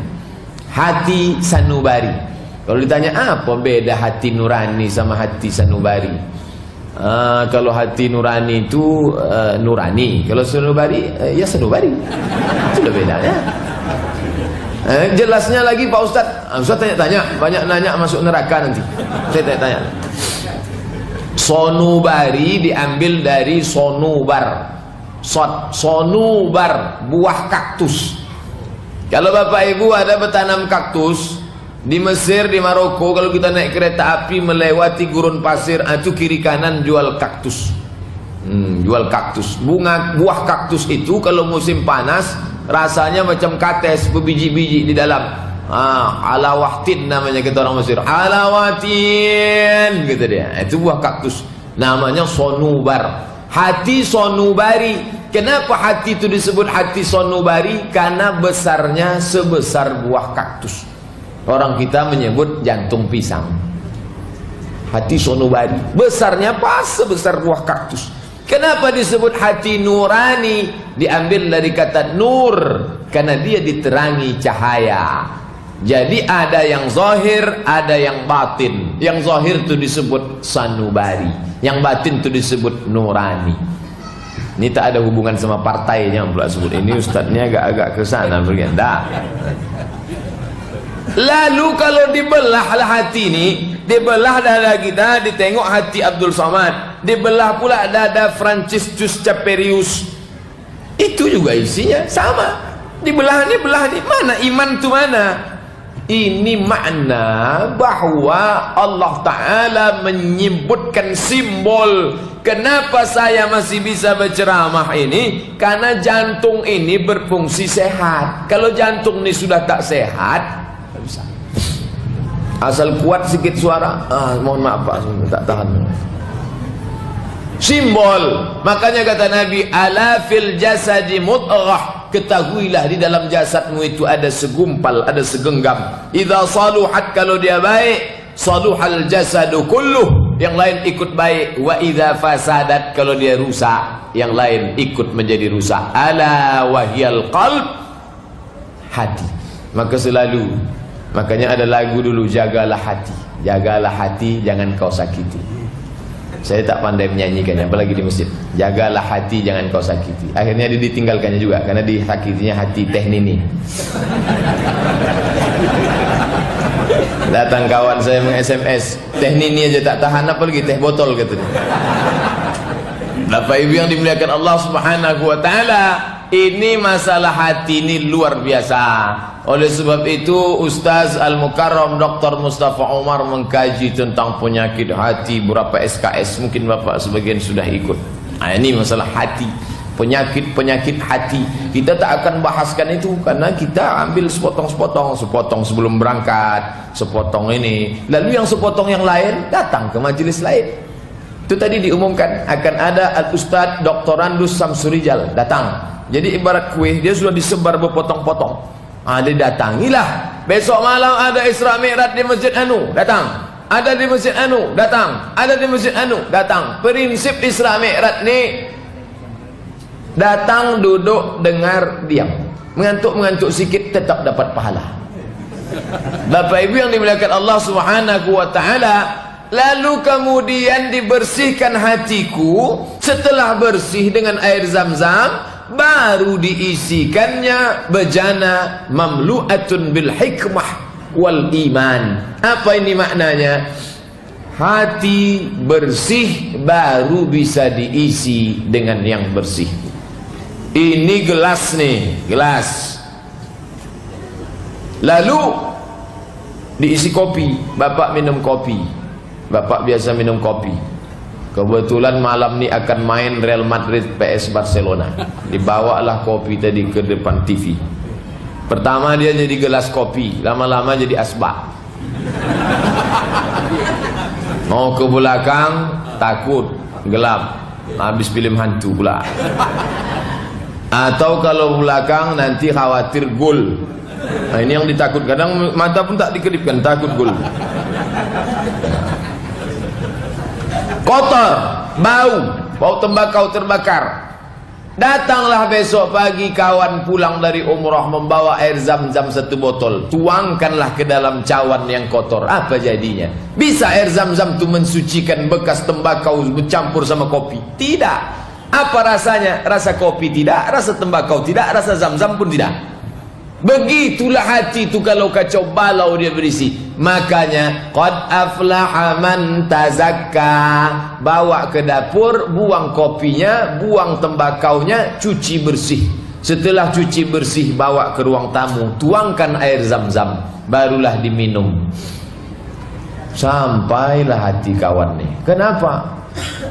A: hati sanubari. Kalau ditanya apa beda hati nurani sama hati sanubari? Kalau hati nurani itu nurani, kalau sanubari ya sanubari. Itu udah bedanya. Jelasnya lagi Pak Ustaz. Ustaz tanya-tanya, banyak nanya masuk neraka nanti. Saya tanya-tanya. Sonubari diambil dari sonubar. Sonubar, buah kaktus. Kalau Bapak Ibu ada bertanam kaktus di Mesir, di Maroko, kalau kita naik kereta api melewati gurun pasir, itu kiri kanan jual kaktus. Jual kaktus. Buah kaktus itu kalau musim panas rasanya macam kates, berbiji-biji di dalam. Alawahtin namanya kata orang Mesir. Alawatin gitu dia. Itu buah kaktus. Namanya sonubar. Hati sonubari. Kenapa hati itu disebut hati sonubari? Karena besarnya sebesar buah kaktus. Orang kita menyebut jantung pisang. Hati sonubari. Besarnya pas sebesar buah kaktus. Kenapa disebut hati nurani? Diambil dari kata nur, karena dia diterangi cahaya. Jadi ada yang zahir, ada yang batin. Yang zahir itu disebut sanubari, yang batin itu disebut nurani. Ini tak ada hubungan sama partainya pula sebut. Ini ustadznya agak-agak ke sana berganda. Lalu kalau dibelahlah hati ini, dibelah dada kita, ditengok hati Abdul Somad, dibelah pula dada Franciscus Caperius, itu juga isinya sama. Dibelah ini, belah ini, mana iman itu mana? Ini makna bahwa Allah Ta'ala menyebutkan simbol. Kenapa saya masih bisa berceramah ini? Karena jantung ini berfungsi sehat. Kalau jantung ini sudah tak sehat, bisa. Asal kuat sikit suara, mohon maaf Pak, tak tahan. simbol. Makanya kata Nabi, ala fil jasadi mudghah, ketahuilah di dalam jasadmu itu ada segumpal, ada segenggam. Idza saluhat, kalau dia baik, saluhal jasadu kulluh, yang lain ikut baik. Wa idza fasadat, kalau dia rusak, yang lain ikut menjadi rusak. Ala wahyal qalb, hati. Maka selalu, makanya ada lagu dulu, jagalah hati, jangan kau sakiti. Saya tak pandai menyanyikannya, apalagi di masjid. Jagalah hati, jangan kau sakiti. Akhirnya dia ditinggalkannya juga, karena disakitinya hati Teh Nini. Datang kawan saya meng-SMS, Teh Nini aja tak tahan, apalagi teh botol, katanya. Bapak Ibu yang dimuliakan Allah Subhanahu wa Ta'ala, ini masalah hati ini luar biasa. Oleh sebab itu Ustaz Al-Mukarram Dr. Mustafa Umar mengkaji tentang penyakit hati, berapa SKS, mungkin Bapak sebagian sudah ikut. Nah, ini masalah hati, penyakit hati. Kita tak akan bahaskan itu, karena kita ambil sepotong sebelum berangkat, sepotong ini, lalu yang sepotong yang lain datang ke majelis lain. Itu tadi diumumkan akan ada Al-Ustaz Dr. Randus Samsurijal datang. Jadi ibarat kue, dia sudah disebar berpotong-potong. Dia datangilah. Besok malam ada Isra Mi'raj di Masjid Anu, datang. Ada di Masjid Anu, datang. Ada di Masjid Anu, datang. Prinsip Isra Mi'raj ni, datang, duduk, dengar, diam. Mengantuk sikit tetap dapat pahala. Bapak Ibu yang dimuliakan Allah Subhanahu wa Ta'ala, lalu kemudian dibersihkan hatiku. Setelah bersih dengan air Zam-Zam, baru diisikannya bejana mamlu'atun bil hikmah wal iman. Apa ini maknanya? Hati bersih baru bisa diisi dengan yang bersih. Ini gelas nih, gelas. Lalu diisi kopi. Bapak minum kopi. Bapak biasa minum kopi. Kebetulan malam ni akan main Real Madrid PS Barcelona. Dibawalah kopi tadi ke depan TV. Pertama dia jadi gelas kopi, lama-lama jadi asbak. Mau ke belakang takut gelap, habis film hantu pula. Atau kalau belakang nanti khawatir gol. Nah, ini yang ditakut. Kadang mata pun tak dikedipkan, takut gol. Kotor, bau tembakau terbakar. Datanglah besok pagi kawan pulang dari umrah membawa air Zam-Zam 1 botol. Tuangkanlah ke dalam cawan yang kotor. Apa jadinya? Bisa air Zam-Zam itu mensucikan bekas tembakau bercampur sama kopi? Tidak. Apa rasanya? Rasa kopi tidak, rasa tembakau tidak, rasa Zam-Zam pun tidak. Begitulah hati itu kalau kacau balau dia berisi. Makanya qad aflaha man tazakka. Bawa ke dapur, buang kopinya, buang tembakaunya, cuci bersih. Setelah cuci bersih, bawa ke ruang tamu, tuangkan air Zam-Zam, barulah diminum. Sampailah hati kawan nih. Kenapa?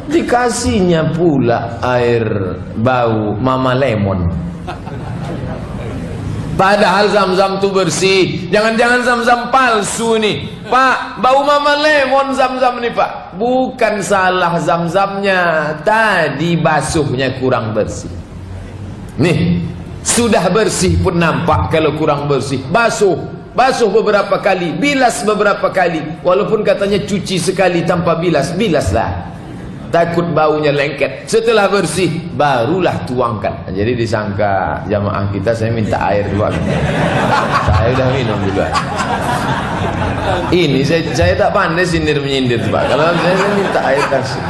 A: Dikasihnya pula air bau Mama Lemon. Padahal Zam-Zam itu bersih. Jangan-jangan Zam-Zam palsu nih, Pak. Bau Mama Lemon Zam-Zam nih, Pak. Bukan salah Zam-Zamnya, tadi basuhnya kurang bersih. Nih, sudah bersih pun nampak kalau kurang bersih. Basuh beberapa kali, bilas beberapa kali. Walaupun katanya cuci sekali tanpa bilas, bilaslah. Takut baunya lengket. Setelah bersih, barulah tuangkan. Jadi disangka jamaah kita saya minta air dulu. Saya udah minum juga. Ini saya tak pandai sindir-menyindir, Pak. Kalau saya minta air kasih.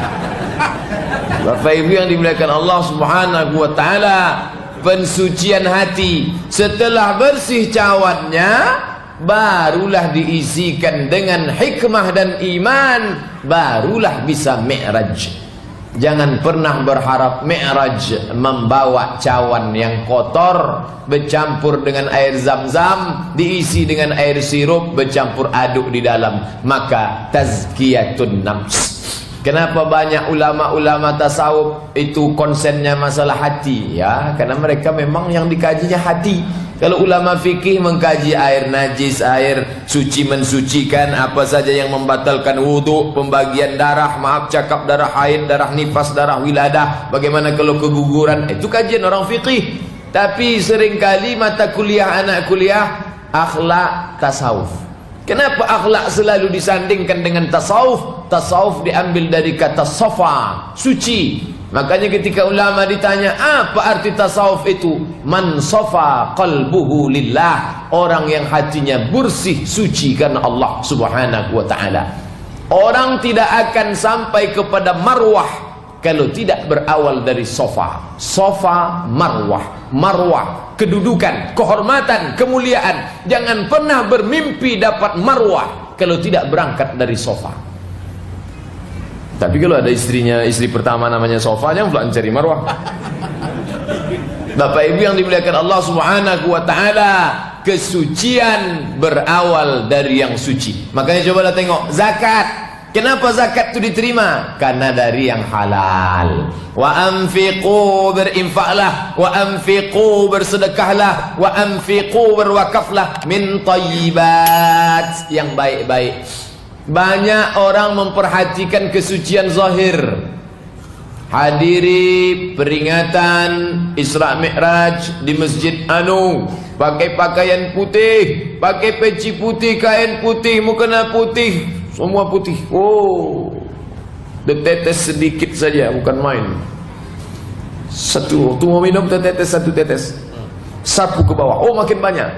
A: Bapak Ibu yang dimuliakan Allah Subhanahu wa Ta'ala, pensucian hati. Setelah bersih cawannya, barulah diisikan dengan hikmah dan iman, barulah bisa mi'raj. Jangan pernah berharap mi'raj membawa cawan yang kotor bercampur dengan air Zam-Zam, diisi dengan air sirup bercampur aduk di dalam. Maka tazkiyatun nafs, Kenapa banyak ulama-ulama tasawuf itu konsennya masalah hati? Ya, karena mereka memang yang dikajinya hati. Kalau ulama fikih mengkaji air najis, air suci mensucikan, apa saja yang membatalkan wudhu, pembagian darah, maaf cakap darah haid, darah nifas, darah wiladah, bagaimana kalau keguguran, itu kajian orang fikih. Tapi seringkali mata kuliah anak kuliah akhlak tasawuf. Kenapa akhlak selalu disandingkan dengan tasawuf? Tasawuf diambil dari kata safa, suci. Makanya ketika ulama ditanya apa arti tasawuf itu, man safa qalbuhu lillah, orang yang hatinya bersih suci karena Allah subhanahu wa ta'ala. Orang tidak akan sampai kepada marwah kalau tidak berawal dari safa. Safa marwah, marwah kedudukan, kehormatan, kemuliaan. Jangan pernah bermimpi dapat marwah kalau tidak berangkat dari safa. Tapi kalau ada istrinya, istri pertama namanya Sofa, jangan pula mencari marwah. Bapak Ibu yang dimuliakan Allah subhanahu wa ta'ala, kesucian berawal dari yang suci. Makanya cobalah tengok zakat. Kenapa zakat itu diterima? Karena dari yang halal. Wa anfiqu, berinfaklah. Wa anfiqu, bersedekahlah. Wa anfiqu, berwakaflah. Min thayyibat, yang baik-baik. Banyak orang memperhatikan kesucian zahir. Hadiri peringatan Isra Mi'raj di Masjid Anu, pakai pakaian putih, pakai peci putih, kain putih, mukena putih, semua putih. Oh, tetes sedikit saja, bukan main. Satu, waktu mau minum tetes, satu tetes, sapu ke bawah. Oh, makin banyak.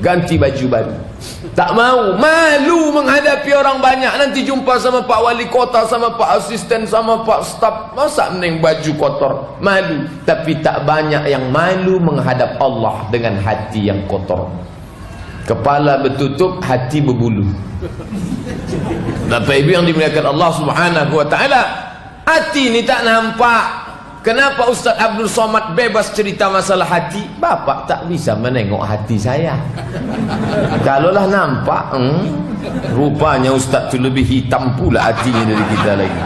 A: Ganti baju baru. Tak mau, malu menghadapi orang banyak. Nanti jumpa sama Pak Wali Kota, sama Pak Asisten, sama Pak Staf, masa mending baju kotor? Malu. Tapi tak banyak yang malu menghadap Allah dengan hati yang kotor. Kepala bertutup, hati berbulu. Bapak Ibu yang dimuliakan Allah subhanahu wa ta'ala, hati ini tak nampak. Kenapa Ustaz Abdul Somad bebas cerita masalah hati? Bapak tak bisa menengok hati saya. Kalaulah nampak, rupanya Ustaz itu lebih hitam pula hatinya dari kita lagi.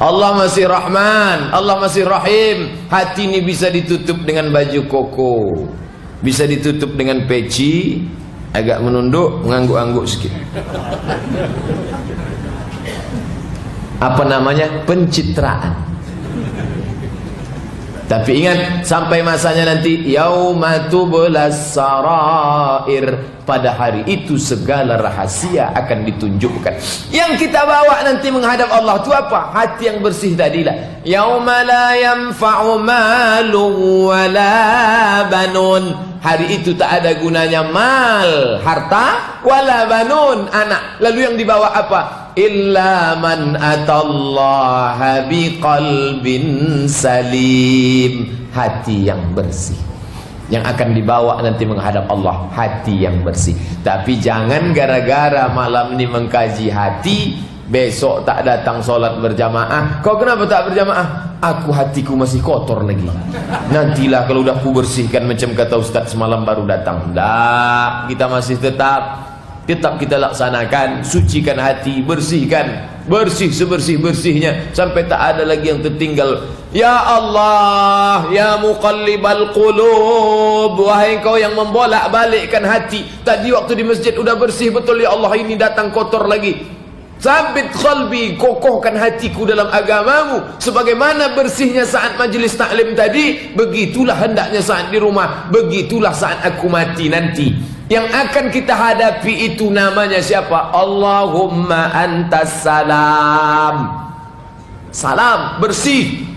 A: Allah masih Rahman, Allah masih Rahim. Hati ini bisa ditutup dengan baju koko, bisa ditutup dengan peci, agak menunduk, mengangguk-angguk sikit. Apa namanya? Pencitraan. Tapi ingat, sampai masanya nanti yauma tublas sarair, pada hari itu segala rahasia akan ditunjukkan. Yang kita bawa nanti menghadap Allah itu apa? Hati yang bersih tadilah. Yauma la yanfa'u malu wala banun. Hari itu tak ada gunanya mal, harta, wala banun, anak. Lalu yang dibawa apa? Illa man atallaha biqalbin salim, hati yang bersih. Yang akan dibawa nanti menghadap Allah, hati yang bersih. Tapi jangan gara-gara malam ini mengkaji hati, besok tak datang sholat berjamaah. Kau kenapa tak berjamaah? Aku hatiku masih kotor lagi. Nantilah kalau udah ku bersihkan, macam kata Ustaz semalam baru datang. Dah, kita masih tetap kita laksanakan, sucikan hati, bersihkan, bersih sebersih-bersihnya sampai tak ada lagi yang tertinggal. Ya Allah, ya muqallibal qulub, wahai Engkau yang membolak-balikkan hati. Tadi waktu di masjid udah bersih betul, ya Allah ini datang kotor lagi. Sabit qalbi, kokohkan hatiku dalam agamamu. Sebagaimana bersihnya saat majlis taklim tadi, begitulah hendaknya saat di rumah, begitulah saat aku mati nanti. Yang akan kita hadapi itu namanya siapa? Allahumma antas salam. Salam, bersih.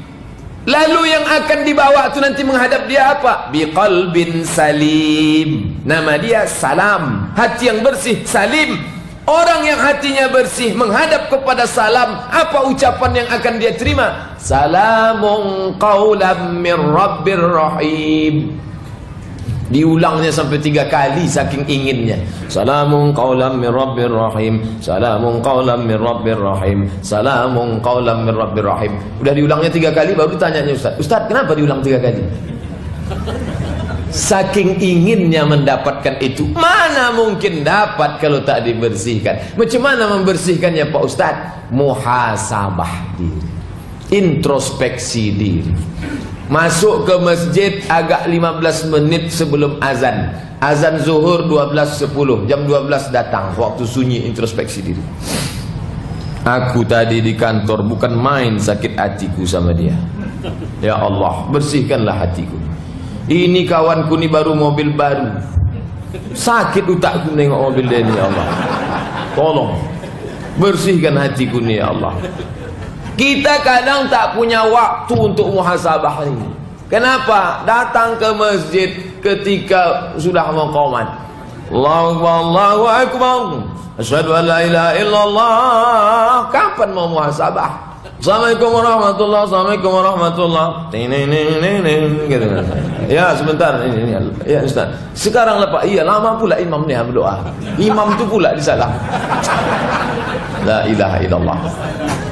A: Lalu yang akan dibawa itu nanti menghadap dia apa? Biqalbin salim. Nama dia salam, hati yang bersih, salim. Orang yang hatinya bersih menghadap kepada salam, apa ucapan yang akan dia terima? Salamun qawlam min rabbir rahim. Diulangnya sampai 3 kali saking inginnya. Salamun qawlam min rabbir rahim, salamun qawlam min rabbir rahim, salamun qawlam min rabbir rahim. Udah diulangnya 3 kali baru ditanyanya Ustaz, Ustaz kenapa diulang 3 kali? Saking inginnya mendapatkan itu, mana mungkin dapat kalau tak dibersihkan. Macam mana membersihkannya Pak Ustadz? Muhasabah diri, introspeksi diri. Masuk ke masjid agak 15 menit sebelum azan. Azan zuhur 12.10, jam 12 datang, waktu sunyi, introspeksi diri. Aku tadi di kantor bukan main sakit hatiku sama dia. Ya Allah, bersihkanlah hatiku. Ini kawanku ni baru mobil baru, sakit utakku nengok mobil dia ni. Ya Allah, tolong bersihkan hatiku ni ya Allah. Kita kadang tak punya waktu untuk muhasabah ini. Kenapa? Datang ke masjid ketika sudah mau qomat. Allahu Akbar, asyhadu an la ilaha illallah. Kapan mau muhasabah? Assalamualaikum warahmatullahi wabarakatuh. Assalamualaikum warahmatullahi gitu. Ya sebentar ini ya Ustaz. Sekarang lah Pak. Iya lama pula imam ni berdoa. Imam tu pula disalah. La ilaha illallah.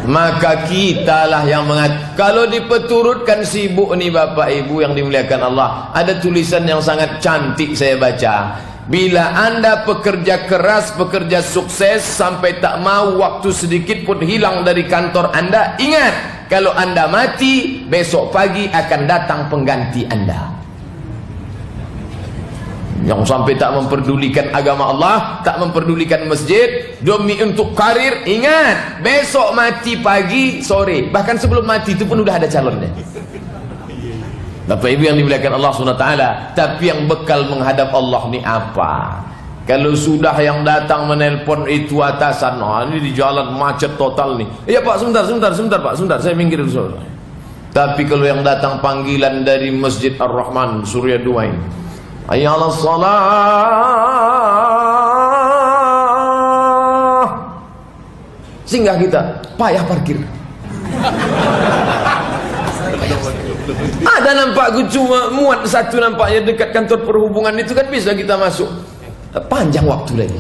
A: Maka kitalah yang kalau dipeturutkan sibuk ni Bapak Ibu yang dimuliakan Allah. Ada tulisan yang sangat cantik saya baca. Bila anda pekerja keras, pekerja sukses sampai tak mau waktu sedikit pun hilang dari kantor anda, ingat, kalau anda mati, besok pagi akan datang pengganti anda. Yang sampai tak memperdulikan agama Allah, tak memperdulikan masjid demi untuk karir, ingat, besok mati pagi, sore, bahkan sebelum mati itu pun udah ada calonnya. Bapak Ibu yang dimuliakan Allah SWT. Tapi yang bekal menghadap Allah ni apa? Kalau sudah yang datang menelpon itu atasan, ini di jalan macet total nih. Ya Pak, sebentar Pak, sebentar, saya minggir dulu. Tapi kalau yang datang panggilan dari Masjid Ar-Rahman Surya Duain, hayya 'alas shalah, singgah kita, payah parkir. Ada nampak cuma muat satu nampaknya dekat kantor perhubungan itu kan bisa kita masuk. Panjang waktu lagi.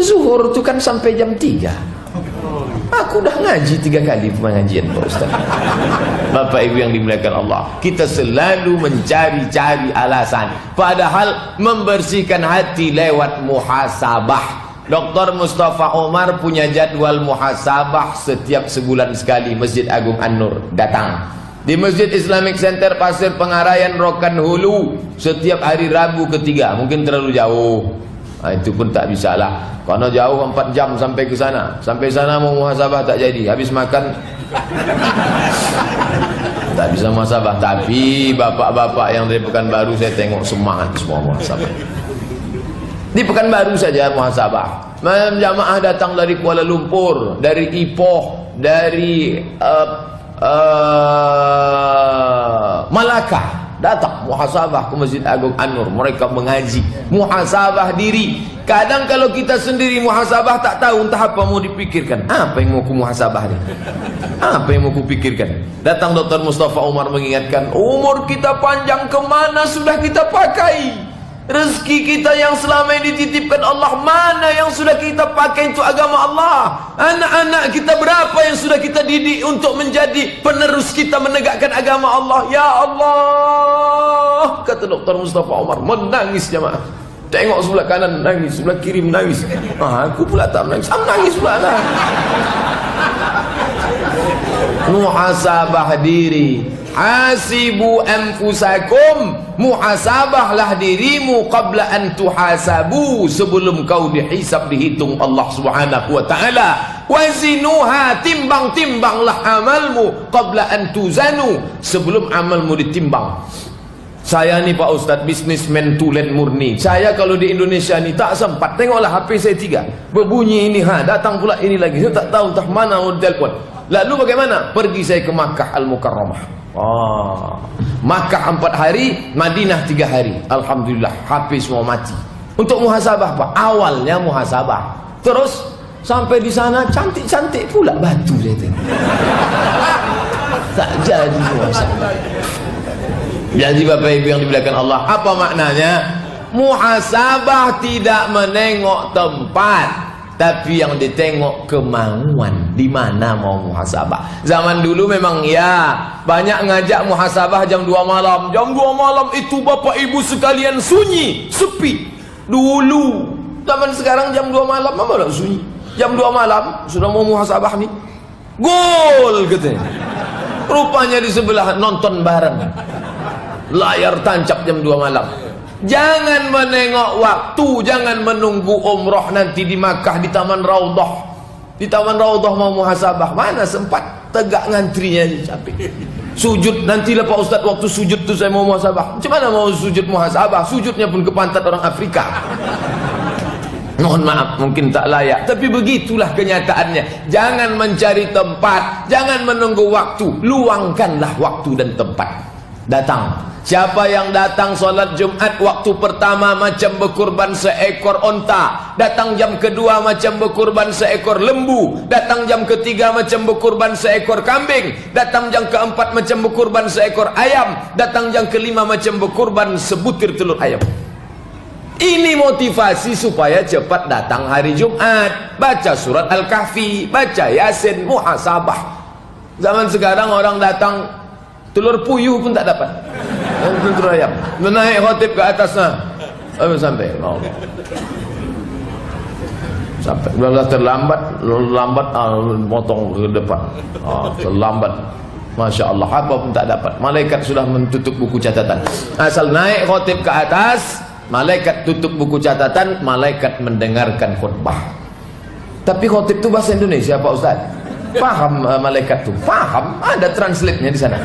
A: Zuhur itu kan sampai jam 3. Aku dah ngaji 3 kali pengajian Pak Ustaz. Bapak Ibu yang dimuliakan Allah, kita selalu mencari-cari alasan, padahal membersihkan hati lewat muhasabah. Dr. Mustafa Omar punya jadwal muhasabah setiap sebulan sekali. Masjid Agung An-Nur datang. Di Masjid Islamic Center Pasir Pengarayan Rokan Hulu setiap hari Rabu ketiga. Mungkin terlalu jauh, itu pun tak bisa lah. Karena jauh 4 jam sampai ke sana. Sampai sana mau muhasabah tak jadi. Habis makan tak bisa muhasabah. Tapi bapak-bapak yang dari Pekanbaru saya tengok semangat semua muhasabah. Di Pekanbaru saja muhasabah. Jamaah datang dari Kuala Lumpur, dari Ipoh, dari Malaka, datang muhasabah ke Masjid Agung An-Nur. Mereka mengaji muhasabah diri. Kadang kalau kita sendiri muhasabah tak tahu entah apa mau dipikirkan. Apa yang mau ku muhasabah ni? Apa yang mau ku pikirkan? Datang Dr. Mustafa Umar mengingatkan, umur kita panjang, kemana sudah kita pakai? Rezeki kita yang selama ini dititipkan Allah, mana yang sudah kita pakai untuk agama Allah? Anak-anak kita berapa yang sudah kita didik untuk menjadi penerus kita menegakkan agama Allah? Ya Allah, kata Dr. Mustafa Umar, menangis jemaah. Tengok sebelah kanan nangis, sebelah kiri menangis. Aku pula tak menangis, menangis pula lah. Muhasabah diri. Hasibu anfusakum, muhasabahlah dirimu qabla an tuhasabu, sebelum kau dihisab, dihitung Allah Subhanahu wa taala. Wazinuha, timbang-timbanglah amalmu qabla an tuzanu, sebelum amalmu ditimbang. Saya ni Pak Ustaz bisnismen tulen murni. Saya kalau di Indonesia ni tak sempat. Tengoklah HP saya 3 berbunyi ini, datang pula ini lagi. Saya tak tahu entah mana mau telefon. Lalu bagaimana? Pergi saya ke Makkah Al-Mukarramah. Makkah 4 hari, Madinah 3 hari. Alhamdulillah, HP semua mati. Untuk muhasabah Pak, awalnya muhasabah. Terus sampai di sana cantik-cantik pula batu saya tengok. Tak jadi muhasabah. Jadi Bapak Ibu yang dimuliakan Allah, apa maknanya? Muhasabah tidak menengok tempat, tapi yang ditengok kemauan. Di mana mau muhasabah? Zaman dulu memang ya banyak ngajak muhasabah jam 2 malam. Jam 2 malam itu bapak ibu sekalian sunyi, sepi. Dulu. Zaman sekarang jam 2 malam mana sunyi? Jam 2 malam sudah mau muhasabah nih. Gol katanya. Rupanya di sebelah nonton bareng. Layar tancap jam 2 malam. Jangan menengok waktu, jangan menunggu umroh nanti di Makkah di Taman Raudhah. Di Taman Raudhah mau muhasabah, mana sempat, tegak ngantrinya capek. Sujud nantilah Pak Ustadz, waktu sujud tuh saya mau muhasabah. Macam mana mau sujud muhasabah? Sujudnya pun ke pantat orang Afrika. Mohon maaf mungkin tak layak, tapi begitulah kenyataannya. Jangan mencari tempat, jangan menunggu waktu, luangkanlah waktu dan tempat. Datang. Siapa yang datang solat Jumat waktu pertama macam berkurban seekor onta, datang jam kedua macam berkurban seekor lembu, datang jam ketiga macam berkurban seekor kambing, datang jam keempat macam berkurban seekor ayam, datang jam kelima macam berkurban sebutir telur ayam. Ini motivasi supaya cepat datang hari Jumat, baca surat Al-Kahfi, baca Yasin, muhasabah. Zaman sekarang orang datang telur puyuh pun tak dapat. Telur ayam. Menaik khotib ke atasnya. Sampai. Sampai. Sudah terlambat potong ke depan. Terlambat. Masya Allah. Apa pun tak dapat. Malaikat sudah menutup buku catatan. Asal naik khotib ke atas, malaikat tutup buku catatan, malaikat mendengarkan khutbah. Tapi khotib itu bahasa Indonesia Pak Ustaz. Paham malaikat tuh? Paham, ada translate-nya di sana.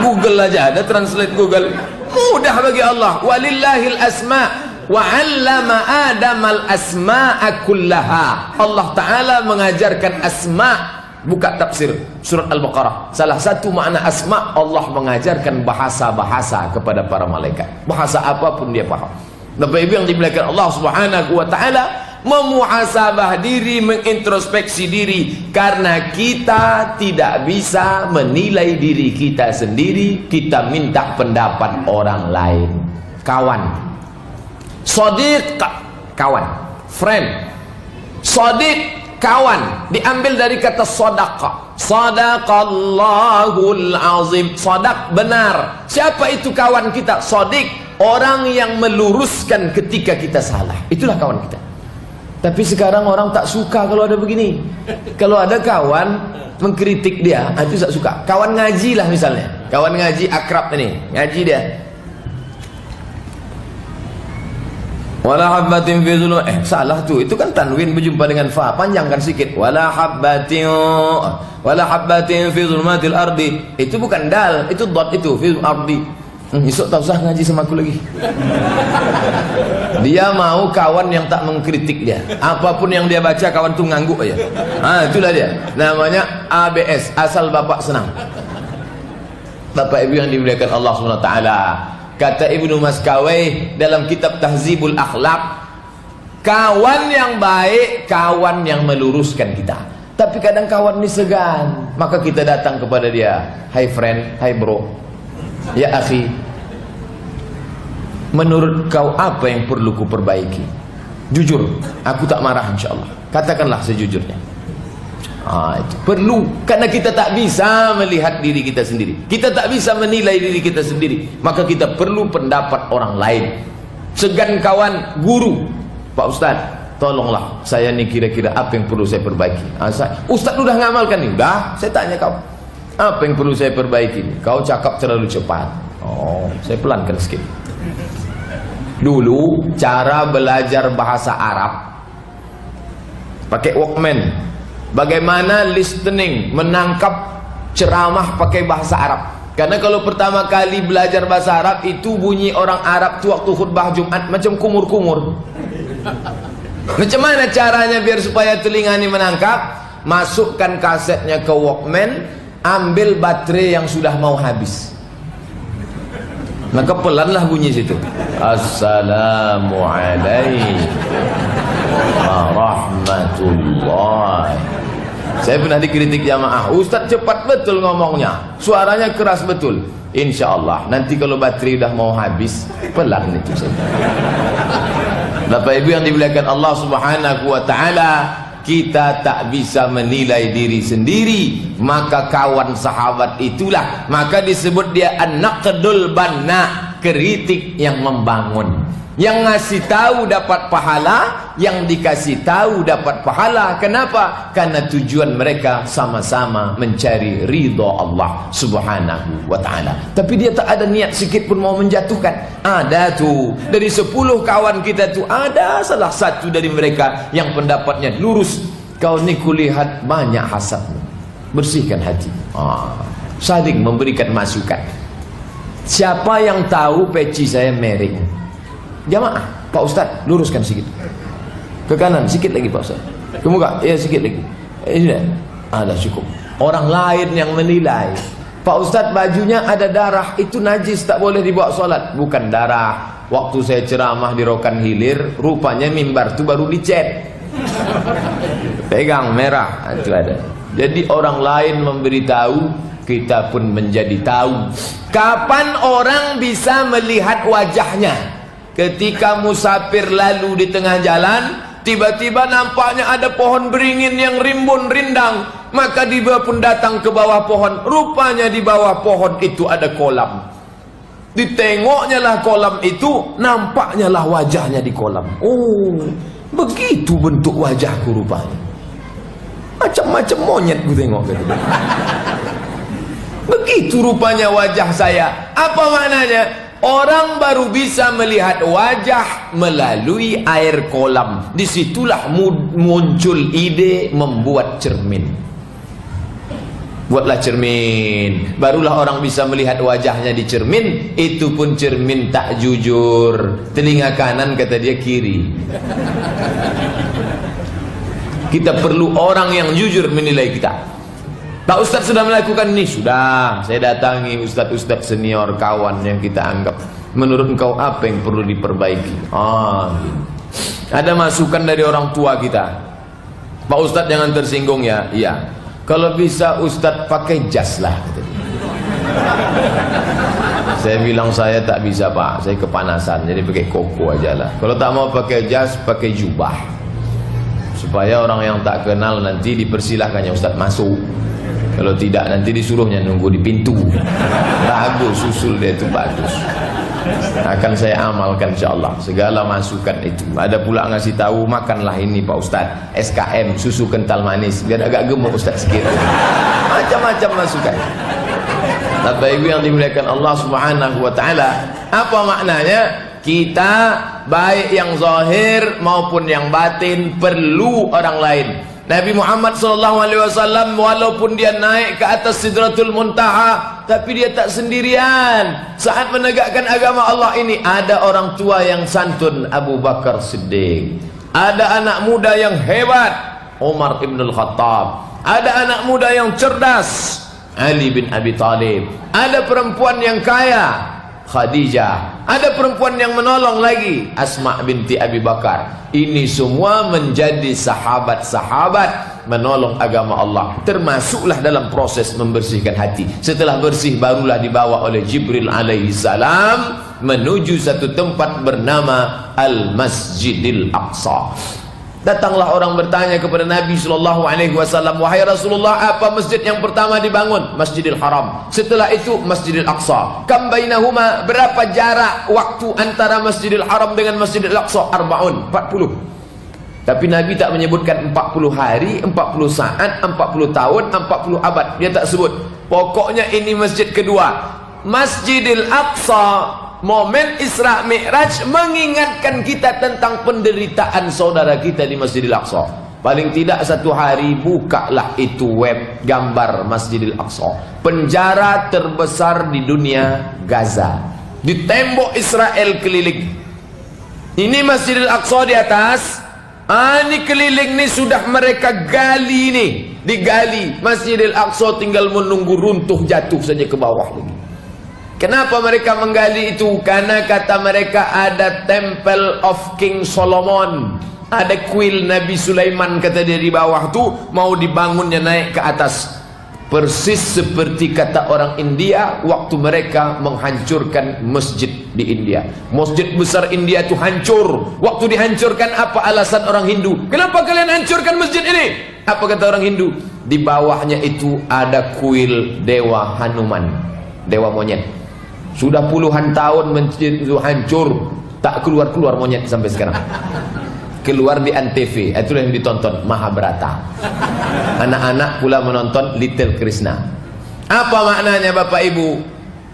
A: Google aja ada translate Google. Mudah bagi Allah. Walillahil asma wa 'allama Adamal asma'a kullaha. Allah Taala mengajarkan asma. Buka tafsir surat Al-Baqarah. Salah satu makna asma, Allah mengajarkan bahasa-bahasa kepada para malaikat. Bahasa apapun dia paham. Bapak Ibu yang dimuliakan Allah Subhanahu wa taala, memuhasabah diri, mengintrospeksi diri, karena kita tidak bisa menilai diri kita sendiri. Kita minta pendapat orang lain. Kawan, shadiq, kawan, friend, shadiq, kawan, diambil dari kata sadaqa. Sadaqallahul azim. Sadaq, benar. Siapa itu kawan kita? Shadiq, orang yang meluruskan ketika kita salah. Itulah kawan kita. Tapi sekarang orang tak suka kalau ada begini. Kalau ada kawan mengkritik dia, itu tak suka. Kawan ngaji lah misalnya, kawan ngaji akrab ini, ngaji dia. Wala habbatin fi zulum, salah tuh, itu kan tanwin berjumpa dengan fa, panjangkan sedikit. Wala habbatin fi zulmatil ardi, itu bukan dal, itu dot, itu fi ardi. Esok tak usah ngaji sama aku lagi. Dia mau kawan yang tak mengkritik dia. Apapun yang dia baca kawan tuh ngangguk aja. Itulah dia. Namanya ABS, asal bapak senang. Bapak Ibu yang dimuliakan Allah SWT. Kata Ibnu Maskawai dalam kitab Tahzibul Akhlaq, kawan yang baik, kawan yang meluruskan kita. Tapi kadang kawan ini segan, maka kita datang kepada dia. Hai friend, hai bro, ya akhi, menurut kau apa yang perlu ku perbaiki? Jujur, aku tak marah insyaallah. Katakanlah sejujurnya. Itu perlu, karena kita tak bisa melihat diri kita sendiri, kita tak bisa menilai diri kita sendiri, maka kita perlu pendapat orang lain. Segan kawan, guru, Pak Ustadz, tolonglah saya nih kira-kira apa yang perlu saya perbaiki. Ustadz udah ngamalkan nih, udah, saya tanya kau, apa yang perlu saya perbaiki? Kau cakap terlalu cepat. Saya pelankan sedikit. Dulu cara belajar bahasa Arab pakai Walkman. Bagaimana listening, menangkap ceramah pakai bahasa Arab. Karena kalau pertama kali belajar bahasa Arab itu bunyi orang Arab tuh waktu khutbah Jumat macam kumur-kumur. Macam mana caranya biar supaya telinga ini menangkap? Masukkan kasetnya ke Walkman, ambil baterai yang sudah mau habis. Maka pelanlah bunyi situ. Assalamualaikum warahmatullahi. Saya pernah dikritik jamaah, Ustadz cepat betul ngomongnya, suaranya keras betul. Insya Allah nanti kalau baterai udah mau habis, pelan itu saja. Bapak Ibu yang dimuliakan Allah Subhanahu wa taala, kita tak bisa menilai diri sendiri, maka kawan sahabat itulah, maka disebut dia an-naqdul banna, kritik yang membangun. Yang ngasih tahu dapat pahala, yang dikasih tahu dapat pahala. Kenapa? Karena tujuan mereka sama-sama mencari ridha Allah Subhanahu wa ta'ala. Tapi dia tak ada niat sikit pun mau menjatuhkan. Ada tuh dari 10 kawan kita tuh, ada salah satu dari mereka yang pendapatnya lurus. Kau ni kulihat banyak hasadmu, bersihkan hati. Saling memberikan masukan. Siapa yang tahu peci saya miring? Jamaah, Pak Ustaz, luruskan sedikit ke kanan, sedikit lagi Pak Ustaz, ke muka, ya sedikit lagi, sudah, ada cukup. Orang lain yang menilai, Pak Ustaz bajunya ada darah, itu najis, tak boleh dibawa sholat. Bukan darah. Waktu saya ceramah di Rokan Hilir, rupanya mimbar itu baru dicat, pegang merah, itu ada. Jadi orang lain memberitahu, kita pun menjadi tahu. Kapan orang bisa melihat wajahnya? Ketika musafir lalu di tengah jalan, tiba-tiba nampaknya ada pohon beringin yang rimbun rindang, maka dia pun datang ke bawah pohon. Rupanya di bawah pohon itu ada kolam. Ditengoknya lah kolam itu, nampaknya lah wajahnya di kolam. Oh, begitu bentuk wajahku rupanya. Macam-macam monyet ku tengok gitu. Begitu rupanya wajah saya. Apa maknanya? Orang baru bisa melihat wajah melalui air kolam. Disitulah muncul ide membuat cermin. Buatlah cermin, barulah orang bisa melihat wajahnya di cermin. Itu pun cermin tak jujur. Telinga kanan kata dia kiri. Kita perlu orang yang jujur menilai kita. Pak Ustaz sudah melakukan ini, sudah. Saya datangi ustaz-ustaz senior kawan yang kita anggap, menurut engkau apa yang perlu diperbaiki? Ada masukan dari orang tua kita. Pak Ustaz jangan tersinggung ya. Iya. Kalau bisa Ustaz pakai jas lah. Saya bilang saya tak bisa Pak, saya kepanasan, jadi pakai koko aja lah. Kalau tak mau pakai jas, pakai jubah, supaya orang yang tak kenal nanti dipersilahkannya Ustaz masuk. Kalau tidak nanti disuruhnya nunggu di pintu. Bagus, susul dia itu bagus. Akan saya amalkan insyaallah segala masukan itu. Ada pula ngasih tahu, makanlah ini Pak Ustaz, SKM, susu kental manis, biar agak gemuk Ustaz sikit. Macam-macam masukan. Bapak Ibu yang dimuliakan Allah Subhanahu wa taala, apa maknanya? Kita baik yang zahir maupun yang batin perlu orang lain. Nabi Muhammad SAW walaupun dia naik ke atas Sidratul Muntaha, tapi dia tak sendirian. Saat menegakkan agama Allah ini, ada orang tua yang santun, Abu Bakar Siddiq. Ada anak muda yang hebat, Umar ibn al-Khattab. Ada anak muda yang cerdas, Ali bin Abi Thalib. Ada perempuan yang kaya, Khadijah. Ada perempuan yang menolong lagi, Asma binti Abi Bakar. Ini semua menjadi sahabat-sahabat menolong agama Allah. Termasuklah dalam proses membersihkan hati. Setelah bersih barulah dibawa oleh Jibril alaihi salam menuju satu tempat bernama Al-Masjidil Aqsa. Datanglah orang bertanya kepada Nabi SAW, wahai Rasulullah, apa masjid yang pertama dibangun? Masjidil Haram. Setelah itu Masjidil Aqsa. Kam bainahuma, berapa jarak waktu antara Masjidil Haram dengan Masjidil Aqsa? 40. Tapi Nabi tak menyebutkan 40 hari, 40 saat, 40 tahun, 40 abad. Dia tak sebut. Pokoknya ini masjid kedua, Masjidil Aqsa. Momen Isra Mi'raj mengingatkan kita tentang penderitaan saudara kita di Masjidil Aqsa. Paling tidak satu hari bukalah itu web gambar Masjidil Aqsa. Penjara terbesar di dunia, Gaza. Di tembok Israel keliling. Ini Masjidil Aqsa di atas. Ini keliling nih sudah mereka gali nih. Digali. Masjidil Aqsa tinggal menunggu runtuh jatuh saja ke bawah lagi. Kenapa mereka menggali itu? Karena kata mereka ada Temple of King Solomon, ada kuil Nabi Sulaiman, kata dia di bawah tu mau dibangunnya naik ke atas. Persis seperti kata orang India waktu mereka menghancurkan masjid di India. Masjid besar India itu hancur. Waktu dihancurkan, apa alasan orang Hindu? Kenapa kalian hancurkan masjid ini? Apa kata orang Hindu? Di bawahnya itu ada kuil Dewa Hanuman, dewa monyet. Sudah puluhan tahun masjid itu hancur, tak keluar-keluar monyet sampai sekarang. Keluar di Antv, itulah yang ditonton Mahabharata. Anak-anak pula menonton Little Krishna. Apa maknanya Bapak Ibu?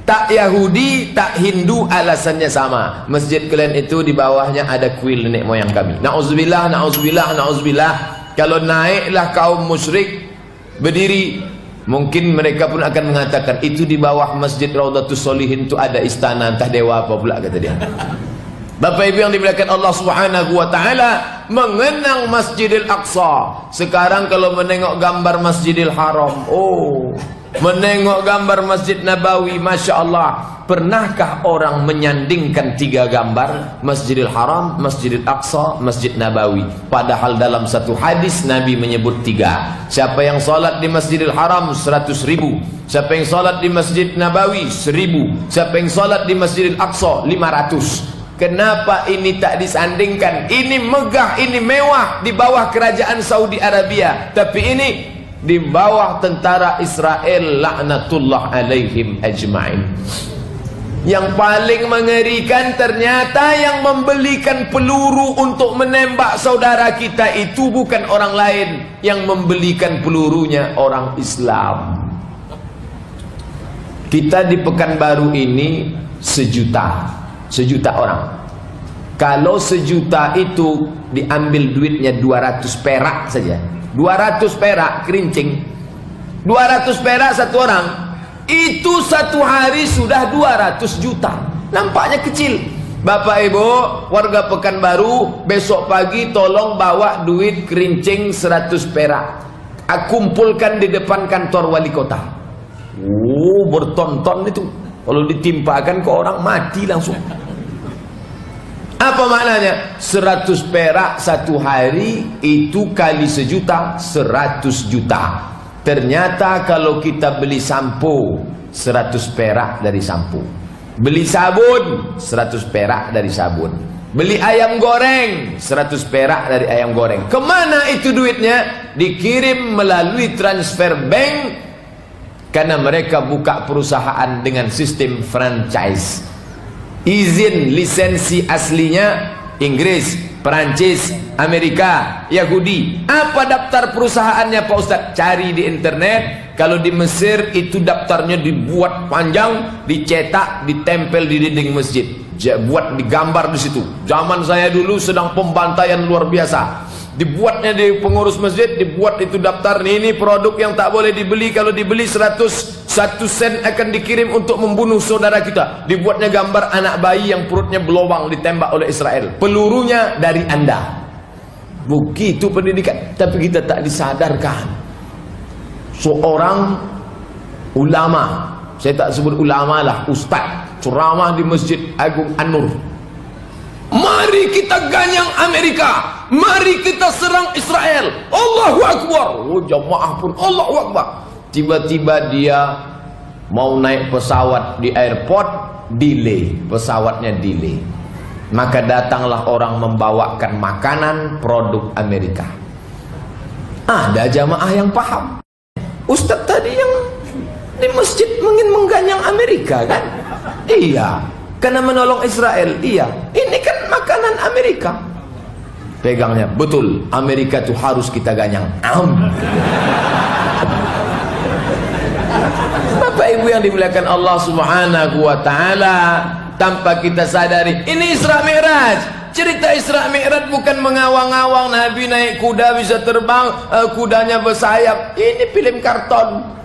A: Tak Yahudi, tak Hindu, alasannya sama. Masjid kalian itu di bawahnya ada kuil nenek moyang kami. Na'udzubillah, na'udzubillah, na'udzubillah. Kalau naiklah kaum musyrik berdiri, mungkin mereka pun akan mengatakan itu di bawah Masjid Raudatus Solihin itu ada istana entah dewa apa pula, kata dia. Bapak Ibu yang dimuliakan Allah Subhanahu wa taala, mengenang Masjidil Aqsa. Sekarang kalau menengok gambar Masjidil Haram, oh, menengok gambar Masjid Nabawi, Masya Allah. Pernahkah orang menyandingkan 3 gambar, Masjidil Haram, Masjidil Aqsa, Masjid Nabawi? Padahal dalam satu hadis Nabi menyebut 3. Siapa yang salat di Masjidil Haram 100.000, siapa yang salat di Masjid Nabawi 1.000, siapa yang salat di Masjidil Aqsa 500. Kenapa ini tak disandingkan? Ini megah, ini mewah di bawah kerajaan Saudi Arabia, tapi ini di bawah tentara Israel laknatullah alaihim ajma'in. Yang paling mengerikan, ternyata yang membelikan peluru untuk menembak saudara kita itu bukan orang lain. Yang membelikan pelurunya orang Islam. Kita di Pekanbaru ini 1 juta orang. Kalau 1 juta itu diambil duitnya 200 perak saja, 200 perak kerincing, 200 perak satu orang, itu satu hari sudah 200 juta. Nampaknya kecil. Bapak Ibu warga Pekanbaru, besok pagi tolong bawa duit kerincing 100 perak, kumpulkan di depan kantor wali kota. Oh, bertonton itu. Kalau ditimpakan ke orang mati langsung. Apa maknanya? 100 perak satu hari itu kali 1 juta, 100 juta. Ternyata kalau kita beli sampo 100 perak dari sampo, beli sabun 100 perak dari sabun, beli ayam goreng 100 perak dari ayam goreng. Kemana itu duitnya? Dikirim melalui transfer bank. Karena mereka buka perusahaan dengan sistem franchise. Izin lisensi aslinya Inggris, Perancis, Amerika, Yahudi. Apa daftar perusahaannya Pak Ustadz? Cari di internet. Kalau di Mesir itu daftarnya dibuat panjang, dicetak, ditempel di dinding masjid. Buat digambar di situ. Zaman saya dulu sedang pembantaian luar biasa. Dibuatnya di pengurus masjid, dibuat itu daftar, ini produk yang tak boleh dibeli, kalau dibeli 1 sen akan dikirim untuk membunuh saudara kita. Dibuatnya gambar anak bayi yang perutnya berlubang ditembak oleh Israel, pelurunya dari Anda. Begitu pendidikan, tapi kita tak disadarkan. Seorang ulama, saya tak sebut ulama lah, ustaz, ceramah di Masjid Agung An-Nur. Mari kita ganyang Amerika, mari kita serang Israel. Allahu Akbar. Oh, jamaah pun Allahu Akbar. Tiba-tiba dia mau naik pesawat di airport, delay, pesawatnya delay. Maka datanglah orang membawakan makanan produk Amerika. Ada jamaah yang paham. Ustaz tadi yang di masjid ingin mengganyang Amerika kan? Iya, karena menolong Israel. Iya, ini kan makanan Amerika. Pegangnya, betul, Amerika itu harus kita ganyang. Bapak Ibu yang dimuliakan Allah Subhanahu wa taala, tanpa kita sadari ini Isra Mi'raj. Cerita Isra Mi'raj bukan mengawang-awang Nabi naik kuda bisa terbang, kudanya bersayap. Ini film karton.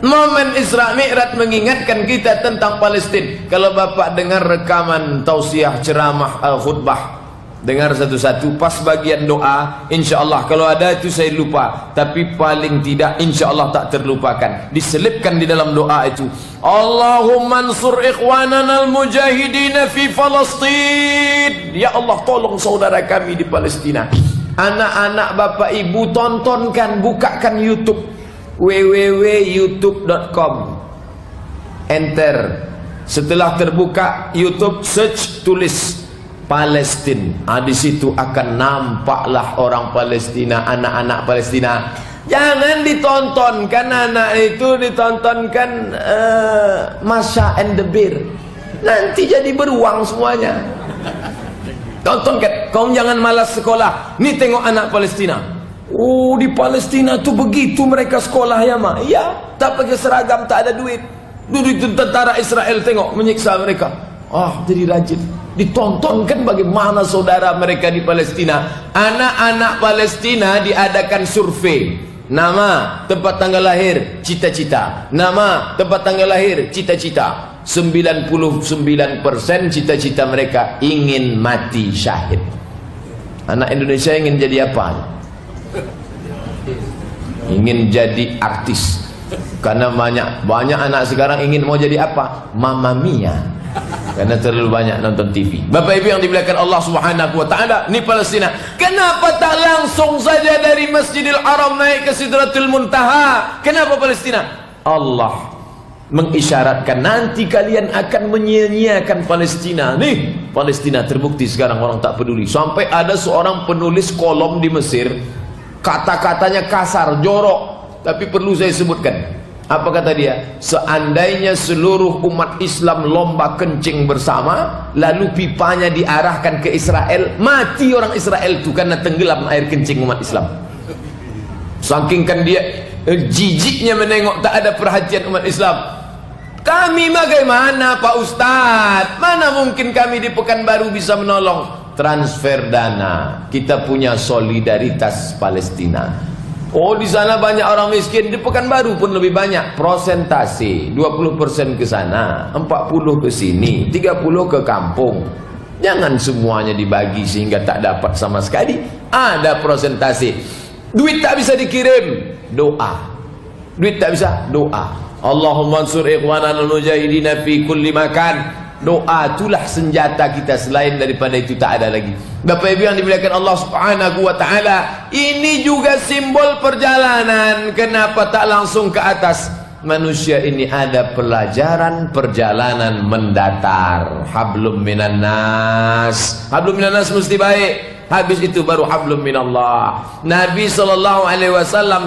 A: Momen Isra Mi'raj mengingatkan kita tentang Palestina. Kalau Bapak dengar rekaman tausiah ceramah khutbah, dengar satu-satu pas bagian doa, insyaallah kalau ada itu saya lupa, tapi paling tidak insyaallah tak terlupakan. Diselipkan di dalam doa itu, Allahumma ansur ikhwanana al-mujahidin fi Palestin. Ya Allah, tolong saudara kami di Palestina. Anak-anak Bapak Ibu tontonkan, bukakan YouTube. www.youtube.com. Enter. Setelah terbuka YouTube, search, tulis Palestina. Di situ akan nampaklah orang Palestina, anak-anak Palestina. Jangan ditontonkan anak itu, ditontonkan Masya and the Bear. Nanti jadi beruang semuanya. Tontonkan, kau jangan malas sekolah. Nih tengok anak Palestina. Oh, di Palestina tuh begitu mereka sekolah ya mah. Iya, tak pakai seragam, tak ada duit. Duduk itu tentara Israel, tengok menyiksa mereka. Jadi rajin. Ditontonkan bagaimana saudara mereka di Palestina. Anak-anak Palestina diadakan survei. Nama, tempat tanggal lahir, cita-cita. Nama, tempat tanggal lahir, cita-cita. 99% cita-cita mereka ingin mati syahid. Anak Indonesia ingin jadi apa? Ingin jadi artis. Karena banyak anak sekarang ingin mau jadi apa? Mamma Mia. Karena terlalu banyak nonton TV. Bapak Ibu yang dimuliakan Allah Subhanahu wa taala, ini Palestina. Kenapa tak langsung saja dari Masjidil Haram naik ke Sidratul Muntaha? Kenapa Palestina? Allah mengisyaratkan nanti kalian akan menyia-nyiakan Palestina. Nih, Palestina terbukti sekarang orang tak peduli. Sampai ada seorang penulis kolom di Mesir, kata-katanya kasar, jorok, tapi perlu saya sebutkan. Apa kata dia? Seandainya seluruh umat Islam lomba kencing bersama, lalu pipanya diarahkan ke Israel, mati orang Israel itu karena tenggelam air kencing umat Islam. Saking kan dia jijiknya menengok tak ada perhatian umat Islam. Kami bagaimana Pak Ustadz? Mana mungkin kami di Pekanbaru bisa menolong? Transfer dana. Kita punya solidaritas Palestina. Oh, di sana banyak orang miskin, di Pekanbaru pun lebih banyak. Prosentase 20% ke sana, 40 ke sini, 30 ke kampung. Jangan semuanya dibagi sehingga tak dapat sama sekali. Ada prosentase. Duit tak bisa dikirim, doa. Duit tak bisa, doa. Allahumma ansur ikhwanana al-mujahidina fi kulli makan. Doa itulah senjata kita, selain daripada itu tak ada lagi. Bapak Ibu yang dimuliakan Allah Subhanahu wa taala, ini juga simbol perjalanan. Kenapa tak langsung ke atas? Manusia ini ada pelajaran perjalanan mendatar. Hablum minan nas. Hablum minan nas mesti baik. Habis itu baru hablum minallah. Nabi SAW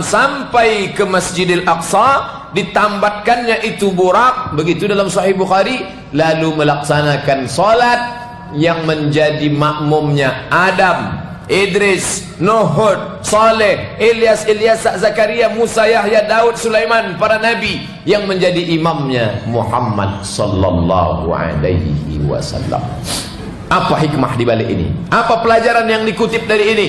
A: sampai ke Masjidil Aqsa, ditambatkannya itu burak, begitu dalam Sahih Bukhari, lalu melaksanakan salat yang menjadi makmumnya Adam, Idris, Nuh, Saleh, Ilyas, Zakaria, Musa, Yahya, Daud, Sulaiman, para nabi, yang menjadi imamnya Muhammad sallallahu alaihi wasallam. Apa hikmah di balik ini? Apa pelajaran yang dikutip dari ini?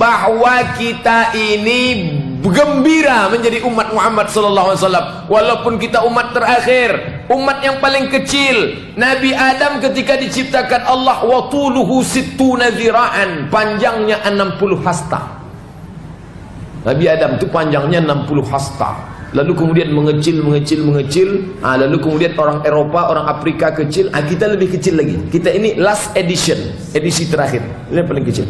A: Bahwa kita ini gembira menjadi umat Muhammad sallallahu alaihi wasallam, walaupun kita umat terakhir, umat yang paling kecil. Nabi Adam ketika diciptakan Allah, wa tuluhu sittuna dzira'an, panjangnya 60 hasta. Nabi Adam itu panjangnya 60 hasta. Lalu kemudian mengecil. Lalu kemudian orang Eropa, orang Afrika kecil. Kita lebih kecil lagi. Kita ini last edition, edisi terakhir. Ini yang paling kecil.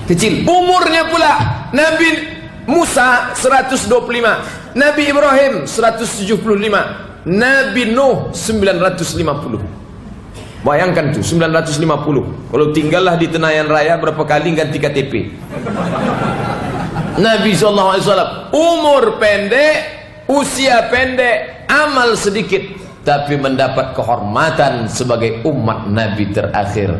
A: Kecil. Umurnya pula Nabi Musa 125, Nabi Ibrahim 175, Nabi Nuh 950. Bayangkan tuh 950. Kalau tinggallah di Tenayan Raya berapa kali ganti KTP. Nabi SAW umur pendek, usia pendek, amal sedikit, tapi mendapat kehormatan sebagai umat Nabi terakhir.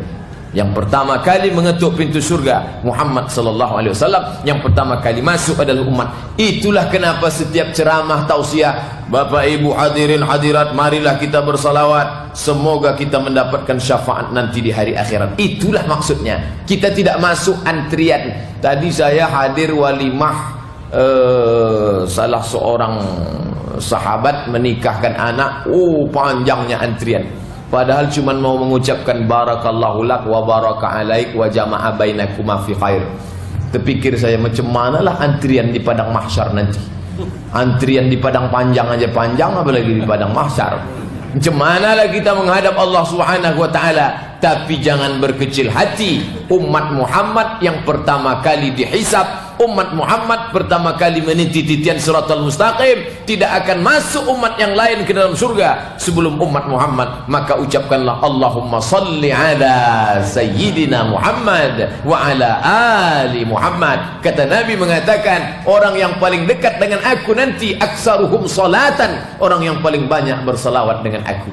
A: Yang pertama kali mengetuk pintu surga, Muhammad SAW. Yang pertama kali masuk adalah umat. Itulah kenapa setiap ceramah tausiah, Bapak Ibu hadirin hadirat, marilah kita bersalawat, semoga kita mendapatkan syafaat nanti di hari akhirat. Itulah maksudnya. Kita tidak masuk antrian. Tadi saya hadir walimah salah seorang sahabat menikahkan anak. Oh, panjangnya antrian. Padahal cuma mau mengucapkan barakallahu lak wa baraka alaik wa jama'a bainakuma fi khair. Terpikir saya, macam manalah antrian di padang mahsyar nanti. Antrian di padang panjang aja panjang, apalagi di padang mahsyar. Macam manalah kita menghadap Allah Subhanahu wa taala. Tapi jangan berkecil hati. Umat Muhammad yang pertama kali dihisab, umat Muhammad pertama kali meniti titian siratal mustaqim, tidak akan masuk umat yang lain ke dalam surga sebelum umat Muhammad. Maka ucapkanlah Allahumma salli ala sayyidina Muhammad wa ala ali Muhammad. Kata Nabi mengatakan, orang yang paling dekat dengan aku nanti aksaruhum salatan, orang yang paling banyak bersalawat dengan aku.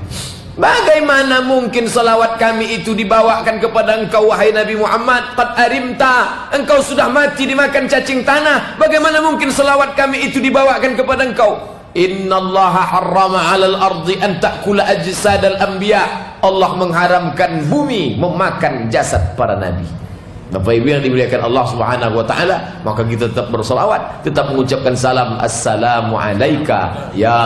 A: Bagaimana mungkin salawat kami itu dibawakan kepada engkau wahai Nabi Muhammad? Qad arimta, engkau sudah mati dimakan cacing tanah. Bagaimana mungkin salawat kami itu dibawakan kepada engkau? Innallaha harrama 'alal ardi an ta'kula ajsadal anbiya. Allah mengharamkan bumi memakan jasad para nabi. Bapak Ibu yang dimuliakan Allah Subhanahu wa taala, maka kita tetap bersalawat, tetap mengucapkan salam, assalamu alayka ya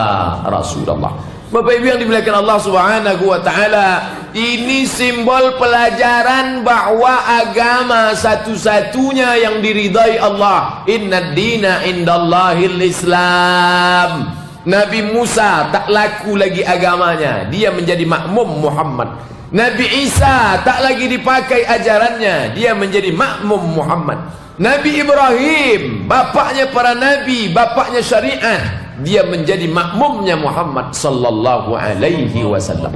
A: Rasulullah. Bapak Ibu yang dimuliakan Allah Subhanahu wa taala, ini simbol pelajaran bahwa agama satu-satunya yang diridai Allah. Innad dina indallahil Islam. Nabi Musa tak laku lagi agamanya, dia menjadi makmum Muhammad. Nabi Isa tak lagi dipakai ajarannya, dia menjadi makmum Muhammad. Nabi Ibrahim, bapaknya para nabi, bapaknya syariat, dia menjadi makmumnya Muhammad sallallahu alaihi wasallam.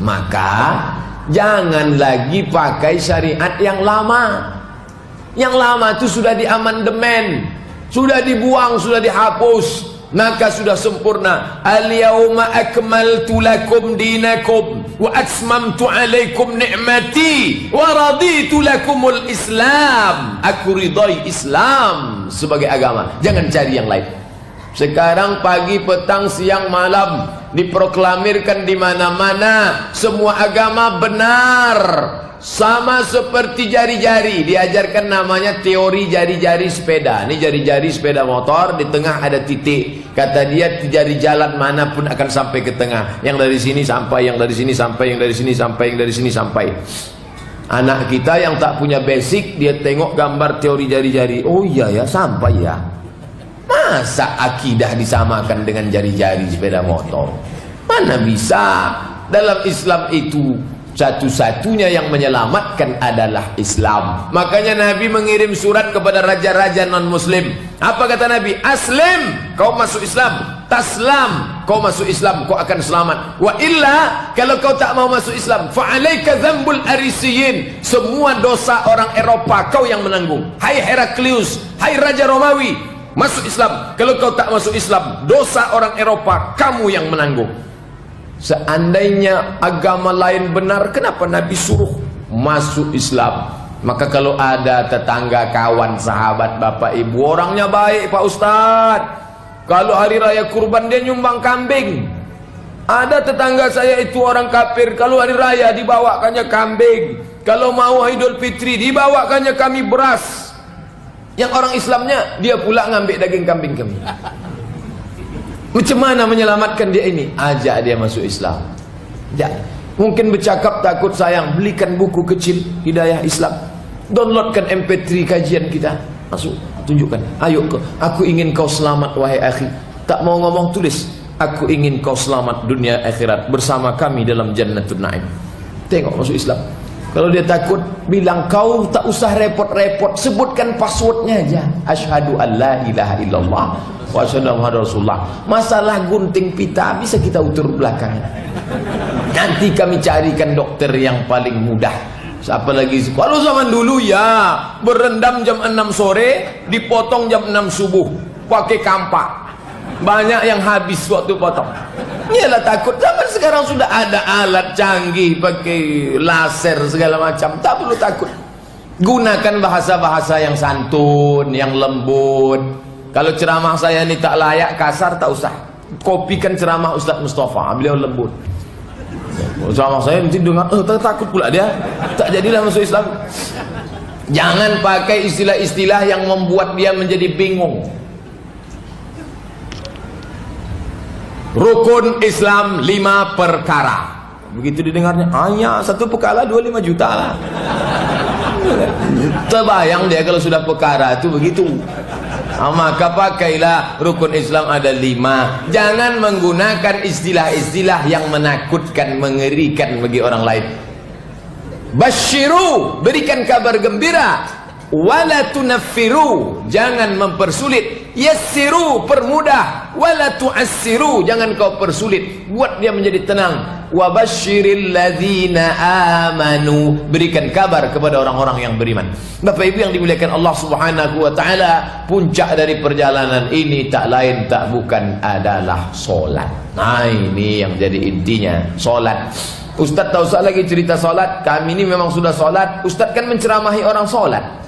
A: Maka jangan lagi pakai syariat yang lama. Yang lama itu sudah diamandemen, sudah dibuang, sudah dihapus. Maka sudah sempurna. Al-yawma akmaltu lakum dinakum wa atmamtu alaikum ni'mati wa raditu lakumul Islam. Aku ridai Islam sebagai agama. Jangan cari yang lain. Sekarang pagi, petang, siang, malam diproklamirkan di mana-mana semua agama benar. Sama seperti jari-jari, diajarkan namanya teori jari-jari sepeda. Ini jari-jari sepeda motor, di tengah ada titik. Kata dia jari jalan manapun akan sampai ke tengah. Yang dari sini sampai, yang dari sini sampai, yang dari sini sampai, yang dari sini sampai. Anak kita yang tak punya basic, dia tengok gambar teori jari-jari. Oh iya ya, sampai ya. Masa akidah disamakan dengan jari-jari sepeda motor? Mana bisa? Dalam Islam itu satu-satunya yang menyelamatkan adalah Islam. Makanya Nabi mengirim surat kepada raja-raja non-muslim. Apa kata Nabi? Aslim, kau masuk Islam. Taslam, kau masuk Islam, kau akan selamat. Wa illa, kalau kau tak mau masuk Islam, fa'alaika dzambul arisiyin. Semua dosa orang Eropa kau yang menanggung. Hai Heraklius, hai Raja Romawi, masuk Islam. Kalau kau tak masuk Islam, dosa orang Eropa kamu yang menanggung. Seandainya agama lain benar, kenapa Nabi suruh masuk Islam? Maka kalau ada tetangga, kawan, sahabat, bapak, ibu, orangnya baik Pak Ustadz, kalau hari raya kurban dia nyumbang kambing. Ada tetangga saya itu orang kafir, kalau hari raya dibawakannya kambing. Kalau mau Idul Fitri dibawakannya kami beras. Yang orang Islamnya dia pula ngambil daging kambing kami. Macam mana menyelamatkan dia ini? Ajak dia masuk Islam. Ya. Mungkin bercakap takut sayang, belikan buku kecil Hidayah Islam. Downloadkan MP3 kajian kita. Masuk, tunjukkan. Ayo, aku ingin kau selamat wahai akhi. Tak mau ngomong, tulis. Aku ingin kau selamat dunia akhirat bersama kami dalam Jannatul Naim. Tengok masuk Islam. Kalau dia takut, bilang kau tak usah repot-repot, sebutkan passwordnya aja. Asyhadu an la ilaha illallah wa asyhadu anna Rasulullah. Masalah gunting pita bisa kita utur belakang. Nanti kami carikan dokter yang paling mudah. Siapa lagi? Kalau zaman dulu ya, berendam jam 6 sore, dipotong jam 6 subuh, pakai kampak. Banyak yang habis waktu potong. Iyalah takut. Zaman sekarang sudah ada alat canggih, pakai laser segala macam, tak perlu takut. Gunakan bahasa-bahasa yang santun, yang lembut. Kalau ceramah saya ini tak layak, kasar, tak usah. Kopikan ceramah Ustaz Mustafa, beliau lembut. Ceramah saya nanti dengar, takut pula dia, tak jadilah masuk Islam. Jangan pakai istilah-istilah yang membuat dia menjadi bingung. Rukun Islam 5 perkara. Begitu didengarnya, hanya 1 perkara 25 juta lah. Terbayang dia kalau sudah perkara itu begitu. Maka pakailah rukun Islam ada 5. Jangan menggunakan istilah-istilah yang menakutkan, mengerikan bagi orang lain. Basyiru, berikan kabar gembira. Wala tunaffiru, jangan mempersulit. Yassiru, permudah. Wala tu'assiru, jangan kau persulit. Buat dia menjadi tenang. Wa basyiril ladzina amanu, berikan kabar kepada orang-orang yang beriman. Bapak Ibu yang dimuliakan Allah Subhanahu wa taala, puncak dari perjalanan ini tak lain tak bukan adalah salat. Nah, ini yang jadi intinya, salat. Ustaz tak usah lagi cerita salat, kami ini memang sudah salat. Ustaz kan menceramahi orang salat.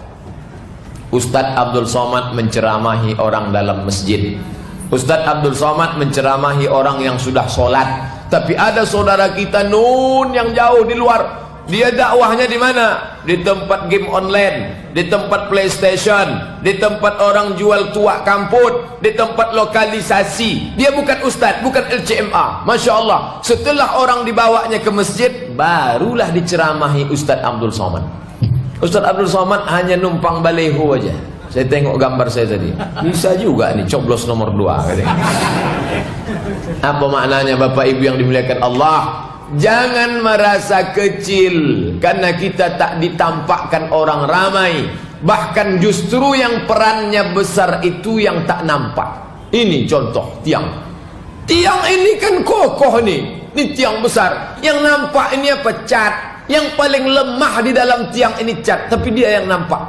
A: Ustaz Abdul Somad menceramahi orang dalam masjid. Ustaz Abdul Somad menceramahi orang yang sudah sholat. Tapi ada saudara kita nun yang jauh di luar. Dia dakwahnya di mana? Di tempat game online, di tempat PlayStation, di tempat orang jual tuak kamput, di tempat lokalisasi. Dia bukan ustaz, bukan LCMA. Masya Allah. Setelah orang dibawanya ke masjid, barulah diceramahi Ustaz Abdul Somad. Ustaz Abdul Somad hanya numpang baleho aja. Saya tengok gambar saya tadi. Bisa juga nih coblos nomor 2 katanya. Apa maknanya Bapak Ibu yang dimuliakan Allah? Jangan merasa kecil karena kita tak ditampakkan orang ramai. Bahkan justru yang perannya besar itu yang tak nampak. Ini contoh tiang. Tiang ini kan kokoh nih. Ini tiang besar. Yang nampak ini apa? Cat. Yang paling lemah di dalam tiang ini cat, tapi dia yang nampak.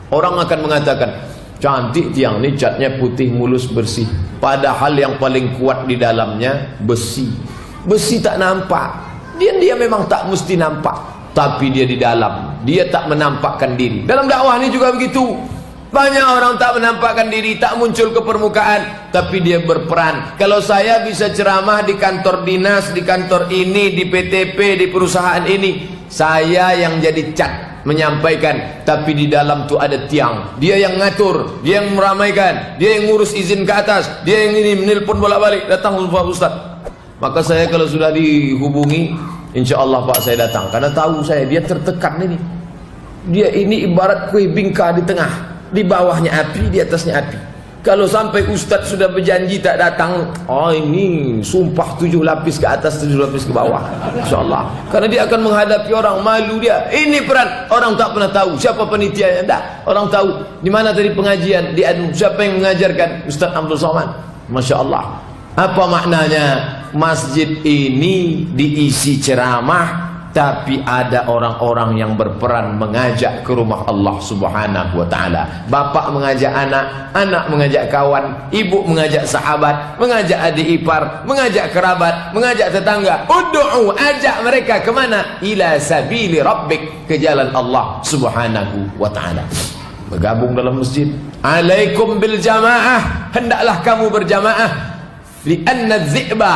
A: Orang akan mengatakan, cantik tiang ini, catnya putih mulus bersih. Padahal yang paling kuat di dalamnya besi. Besi tak nampak. Dia memang tak mesti nampak, tapi dia di dalam. Dia tak menampakkan diri. Dalam dakwah ini juga begitu. Banyak orang tak menampakkan diri, tak muncul ke permukaan, tapi dia berperan. Kalau saya bisa ceramah di kantor dinas, di kantor ini, di PTP, di perusahaan ini, saya yang jadi cat menyampaikan, tapi di dalam tu ada tiang. Dia yang ngatur, dia yang meramaikan, dia yang ngurus izin ke atas, dia yang ini menelpon bolak-balik, datang Pak Ustaz. Maka saya kalau sudah dihubungi, insya Allah Pak saya datang, karena tahu saya dia tertekan ini. Dia ini ibarat kue bingka di tengah, di bawahnya api, di atasnya api. Kalau sampai Ustadz sudah berjanji tak datang, oh ini sumpah 7 lapis ke atas, 7 lapis ke bawah, insyaallah. Karena dia akan menghadapi orang, malu dia. Ini peran, orang tak pernah tahu siapa penitianya. Tak, orang tahu di mana tadi pengajian, di anu siapa yang mengajarkan, Ustadz Abdul Somad. Masya Allah. Apa maknanya? Masjid ini diisi ceramah, tapi ada orang-orang yang berperan mengajak ke rumah Allah Subhanahu wa taala. Bapak mengajak anak, anak mengajak kawan, ibu mengajak sahabat, mengajak adik ipar, mengajak kerabat, mengajak tetangga. Ud'u, ajak mereka ke mana? Ila sabili rabbik, ke jalan Allah Subhanahu wa taala. Bergabung dalam masjid. Alaikum bil jamaah, hendaklah kamu berjamaah. Li'anna dzi'ba,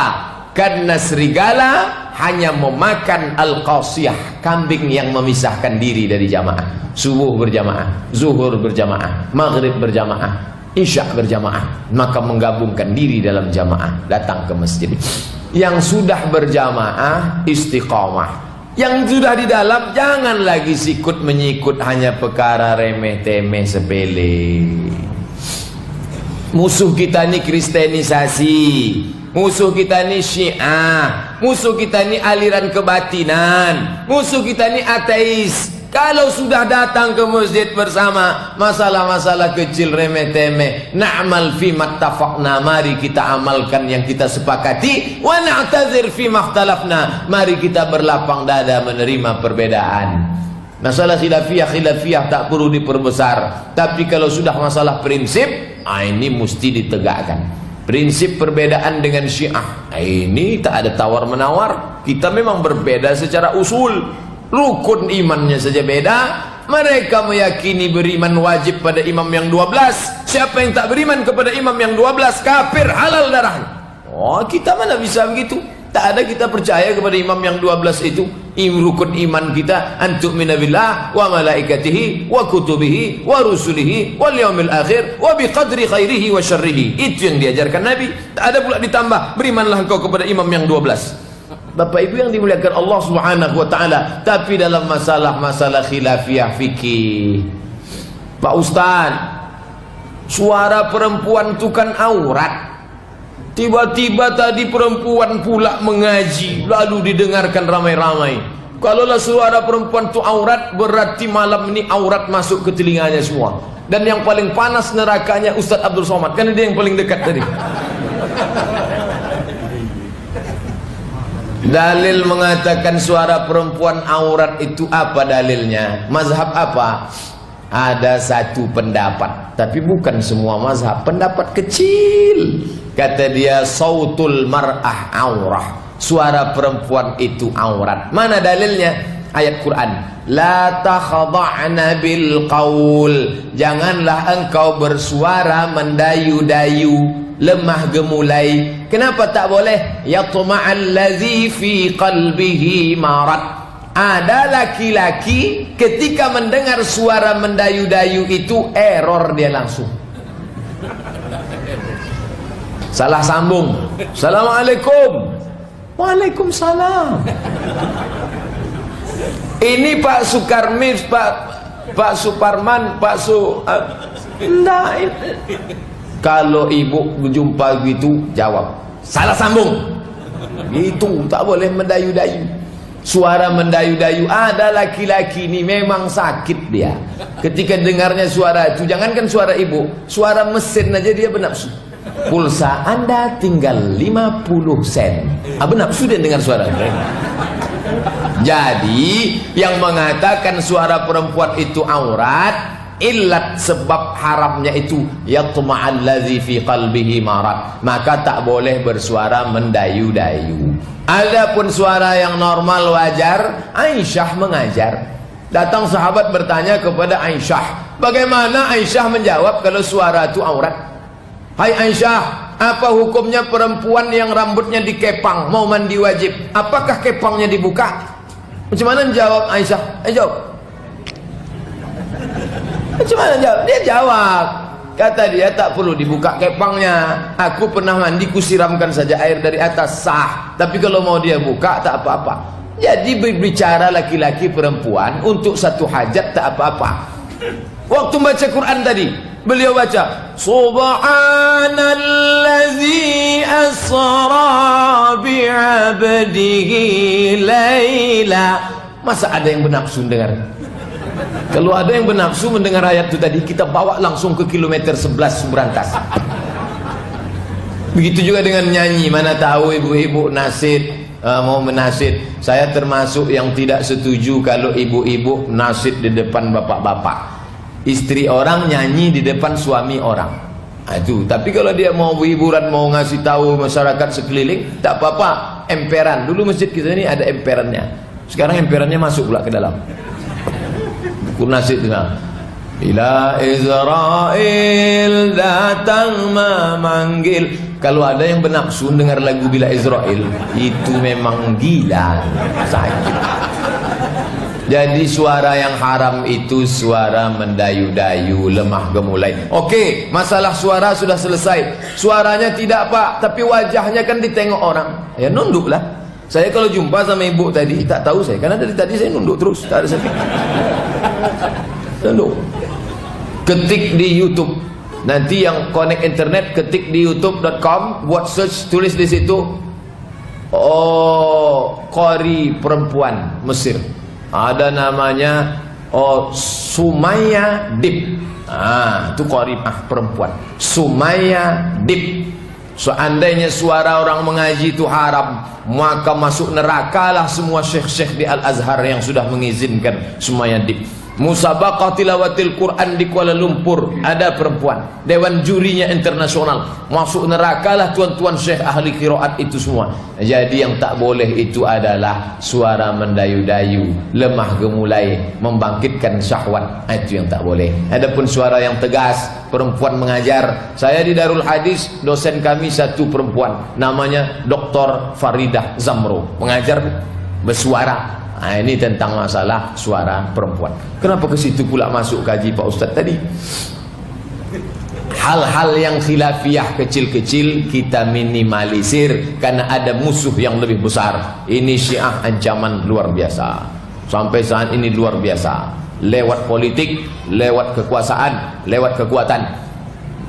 A: karena serigala hanya memakan al-qasiyah, kambing yang memisahkan diri dari jamaah. Subuh berjamaah, zuhur berjamaah, maghrib berjamaah, isya berjamaah, maka menggabungkan diri dalam jamaah, datang ke masjid. Yang sudah berjamaah istiqamah, yang sudah di dalam jangan lagi sikut menyikut hanya perkara remeh temeh sepele. Musuh kita ini kristenisasi, musuh kita ini Syiah, musuh kita ini aliran kebatinan, musuh kita ini ateis. Kalau sudah datang ke masjid bersama, masalah-masalah kecil remeh temeh, na'mal fi mattafaqna, mari kita amalkan yang kita sepakati, wa na'tazir fi makhtalafna, mari kita berlapang dada menerima perbedaan. Masalah khilafiyah tak perlu diperbesar, tapi kalau sudah masalah prinsip, ini mesti ditegakkan. Prinsip perbedaan dengan Syiah, ini tak ada tawar-menawar. Kita memang berbeda secara usul, rukun imannya saja beda. Mereka meyakini beriman wajib pada imam yang 12. Siapa yang tak beriman kepada imam yang 12, kafir, halal darahnya. Oh, kita mana bisa begitu? Tak ada kita percaya kepada imam yang 12 itu. Rukun iman kita antu'mina billah wa malaikatihi wa kutubihi wa rusulihi wal yaumil akhir wa biqadri khairihi wa syarrihi. Itu yang diajarkan Nabi. Tak ada pula ditambah, berimanlah engkau kepada imam yang 12. Bapak Ibu yang dimuliakan Allah Subhanahu wa taala. Tapi dalam masalah-masalah khilafiyah fikih, Pak Ustaz, suara perempuan itu kan aurat. Tiba-tiba tadi perempuan pula mengaji, lalu didengarkan ramai-ramai. Kalaulah suara perempuan itu aurat, berarti malam ini aurat masuk ke telinganya semua. Dan yang paling panas nerakanya Ustadz Abdul Somad, karena dia yang paling dekat tadi. Dalil mengatakan suara perempuan aurat itu apa dalilnya? Mazhab apa? Ada satu pendapat, tapi bukan semua mazhab, pendapat kecil. Kata dia, sautul mar'ah aurah, suara perempuan itu aurat. Mana dalilnya? Ayat Quran, la takhada'na bil qaul, janganlah engkau bersuara mendayu-dayu, lemah gemulai. Kenapa tak boleh? Yatma'allazi fi qalbihi marad. Ada laki-laki ketika mendengar suara mendayu-dayu itu error dia langsung. Salah sambung. Assalamualaikum. Waalaikumsalam. Ini Pak Sukarmi, Pak Suparman, Pak enggak. Kalau ibu jumpa gitu jawab. Salah sambung. Itu tak boleh mendayu-dayu. Suara mendayu-dayu, ada laki-laki ini memang sakit dia. Ketika dengarnya suara itu, jangankan suara ibu, suara mesin aja dia bernafsu. Pulsa Anda tinggal 50 sen. Bernafsu dia dengar suara. Jadi yang mengatakan suara perempuan itu aurat, illat sebab haramnya itu yatma'allazi fi qalbihi marad, maka tak boleh bersuara mendayu-dayu. Adapun suara yang normal wajar, Aisyah mengajar. Datang sahabat bertanya kepada Aisyah, bagaimana Aisyah menjawab kalau suara itu aurat? Hai Aisyah, apa hukumnya perempuan yang rambutnya dikepang mau mandi wajib? Apakah kepangnya dibuka? Macam mana jawab Aisyah? Jawab. Macam mana jawab? Dia jawab. Kata dia, tak perlu dibuka kepangnya. Aku pernah mandi, kusiramkan saja air dari atas, sah. Tapi kalau mau dia buka, tak apa-apa. Jadi berbicara laki-laki perempuan untuk satu hajat tak apa-apa. Waktu baca Quran tadi, beliau baca Subhanallazi asra bi'abdihi layla. Masa ada yang bernafsu dengar? Kalau ada yang bernafsu mendengar ayat itu tadi, kita bawa langsung ke kilometer 11 Sumberantas. Begitu juga dengan nyanyi. Mana tahu ibu-ibu nasid, mau menasid. Saya termasuk yang tidak setuju kalau ibu-ibu nasid di depan bapak-bapak. Istri orang nyanyi di depan suami orang. Itu. Tapi kalau dia mau hiburan, mau ngasih tahu masyarakat sekeliling, tak apa-apa. Emperan. Dulu masjid kita ini ada emperannya. Sekarang emperannya masuk pula ke dalam. Nasid dengar bila Israel datang memanggil. Kalau ada yang bernafsu dengar lagu Bila Israel, itu memang gila, sakit. Jadi suara yang haram itu suara mendayu-dayu, lemah gemulai. Oke, masalah suara sudah selesai. Suaranya tidak Pak, tapi wajahnya kan ditengok orang. Ya nunduklah. Saya kalau jumpa sama ibu tadi, tak tahu saya, karena dari tadi saya nunduk terus, tak ada sakit. Nunduk. Ketik di YouTube. Nanti yang connect internet, ketik di youtube.com, buat search, tulis di situ. Oh, qori perempuan Mesir. Ada namanya Sumaya Dib. Itu qori perempuan. Sumaya Dib. Seandainya suara orang mengaji itu haram, maka masuk nerakalah semua syekh-syekh di Al-Azhar yang sudah mengizinkan Sumaya Dib. Musabaqah tilawatil Quran di Kuala Lumpur, ada perempuan, dewan jurinya internasional, masuk nerakalah tuan-tuan syekh ahli qiraat itu semua. Jadi yang tak boleh itu adalah suara mendayu-dayu, lemah gemulai, membangkitkan syahwat, itu yang tak boleh. Adapun suara yang tegas, perempuan mengajar. Saya di Darul Hadis, dosen kami satu perempuan, namanya Dr. Faridah Zamro, mengajar bersuara. Ini tentang masalah suara perempuan. Kenapa ke situ pula masuk kaji Pak Ustaz tadi? Hal-hal yang khilafiyah kecil-kecil kita minimalisir karena ada musuh yang lebih besar. Ini Syiah ancaman luar biasa. Sampai saat ini luar biasa. Lewat politik, lewat kekuasaan, lewat kekuatan.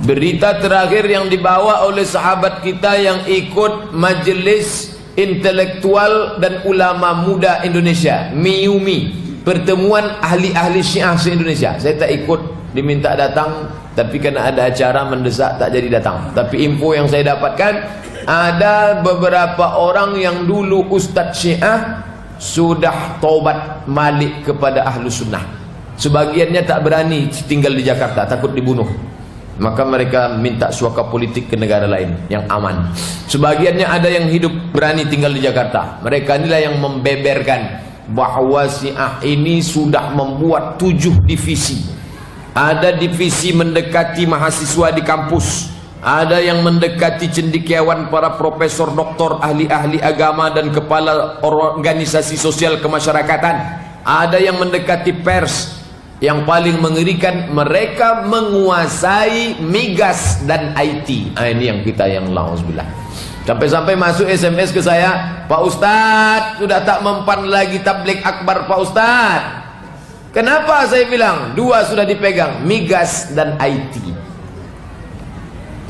A: Berita terakhir yang dibawa oleh sahabat kita yang ikut majelis intelektual dan ulama muda Indonesia, MIUMI, pertemuan ahli-ahli Syiah se-Indonesia. Saya tak ikut, diminta datang, tapi karena ada acara mendesak tak jadi datang. Tapi info yang saya dapatkan, ada beberapa orang yang dulu ustadz Syiah sudah taubat balik kepada ahlu sunnah. Sebagiannya tak berani tinggal di Jakarta, takut dibunuh. Maka mereka minta suaka politik ke negara lain yang aman. Sebagiannya ada yang hidup berani tinggal di Jakarta. Mereka inilah yang membeberkan bahwa Syiah ini sudah membuat 7 divisi. Ada divisi mendekati mahasiswa di kampus, ada yang mendekati cendekiawan para profesor, doktor, ahli-ahli agama dan kepala organisasi sosial kemasyarakatan, ada yang mendekati pers. Yang paling mengerikan, mereka menguasai migas dan IT. Ini yang kita yang la'uzbillah. Sampai-sampai masuk SMS ke saya, Pak Ustadz sudah tak mempan lagi tabligh akbar Pak Ustadz. Kenapa? Saya bilang 2 sudah dipegang, migas dan IT.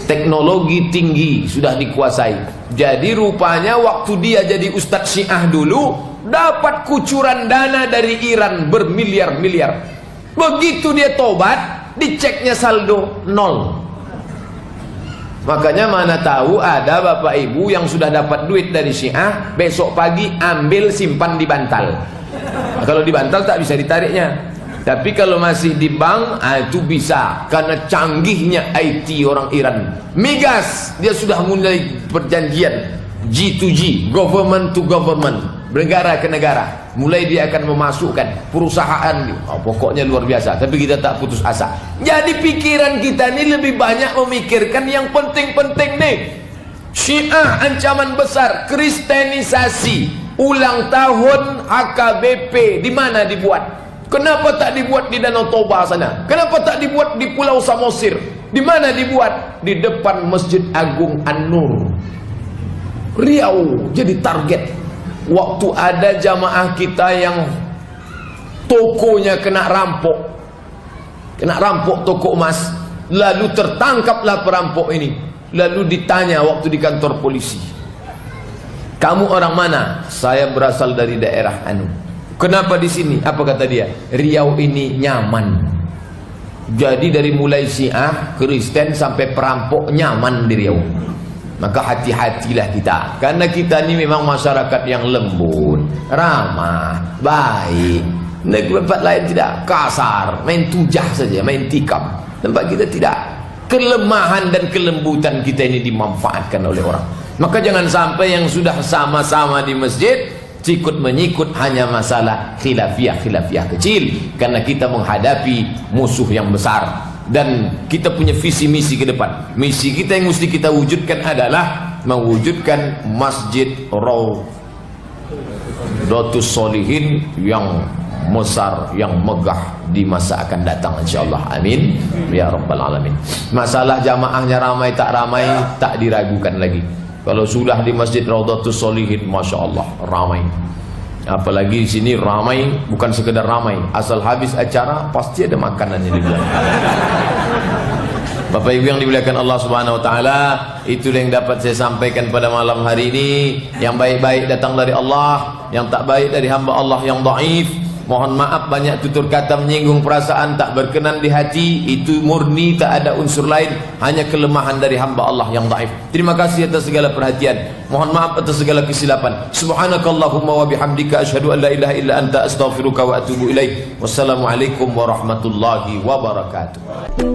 A: Teknologi tinggi sudah dikuasai. Jadi rupanya waktu dia jadi Ustadz Syiah dulu, dapat kucuran dana dari Iran bermiliar-miliar. Begitu dia tobat, diceknya saldo 0. Makanya mana tahu ada bapak ibu yang sudah dapat duit dari Syiah, besok pagi ambil simpan di bantal. Kalau di bantal tak bisa ditariknya. Tapi kalau masih di bank, itu bisa. Karena canggihnya IT orang Iran. Migas, dia sudah mulai perjanjian G2G, government to government, negara ke negara. Mulai dia akan memasukkan perusahaan, pokoknya luar biasa. Tapi kita tak putus asa. Jadi pikiran kita ini lebih banyak memikirkan yang penting-penting nih. Syiah ancaman besar, kristenisasi, ulang tahun HKBP, di mana dibuat? Kenapa tak dibuat di Danau Toba sana? Kenapa tak dibuat di Pulau Samosir? Di mana dibuat? Di depan Masjid Agung An-Nur, Riau jadi target. Waktu ada jamaah kita yang tokonya kena rampok toko emas, lalu tertangkaplah perampok ini, lalu ditanya waktu di kantor polisi, kamu orang mana? Saya berasal dari daerah anu. Kenapa di sini? Apa kata dia? Riau ini nyaman. Jadi dari mulai Syiah, Kristen sampai perampok nyaman di Riau. Maka hati-hatilah kita, karena kita ini memang masyarakat yang lembut, ramah, baik. Tempat lain tidak, kasar, main tujah saja, main tikam. Tempat kita tidak. Kelemahan dan kelembutan kita ini dimanfaatkan oleh orang. Maka jangan sampai yang sudah sama-sama di masjid sikut menyikut hanya masalah khilafiyah kecil, karena kita menghadapi musuh yang besar. Dan kita punya visi misi ke depan. Misi kita yang mesti kita wujudkan adalah mewujudkan Masjid Raudhatus Sholihin yang besar, yang megah di masa akan datang insyaallah. Amin ya rabbal alamin. Masalah jamaahnya ramai tak ramai tak diragukan lagi. Kalau sudah di Masjid Raudhatus Sholihin, masya Allah ramai. Apalagi di sini ramai, bukan sekedar ramai, asal habis acara pasti ada makanan yang dibilang. Bapak Ibu yang dimuliakan Allah Subhanahu wa taala, itu yang dapat saya sampaikan pada malam hari ini. Yang baik-baik datang dari Allah, yang tak baik dari hamba Allah yang dhaif. Mohon maaf banyak tutur kata menyinggung perasaan, tak berkenan di hati. Itu murni, tak ada unsur lain, hanya kelemahan dari hamba Allah yang dhaif. Terima kasih atas segala perhatian. Mohon maaf atas segala kesilapan. Subhanakallahumma wa bihamdika asyhadu an la ilaha illa anta astaghfiruka wa atubu ilaik. Wassalamualaikum warahmatullahi wabarakatuh.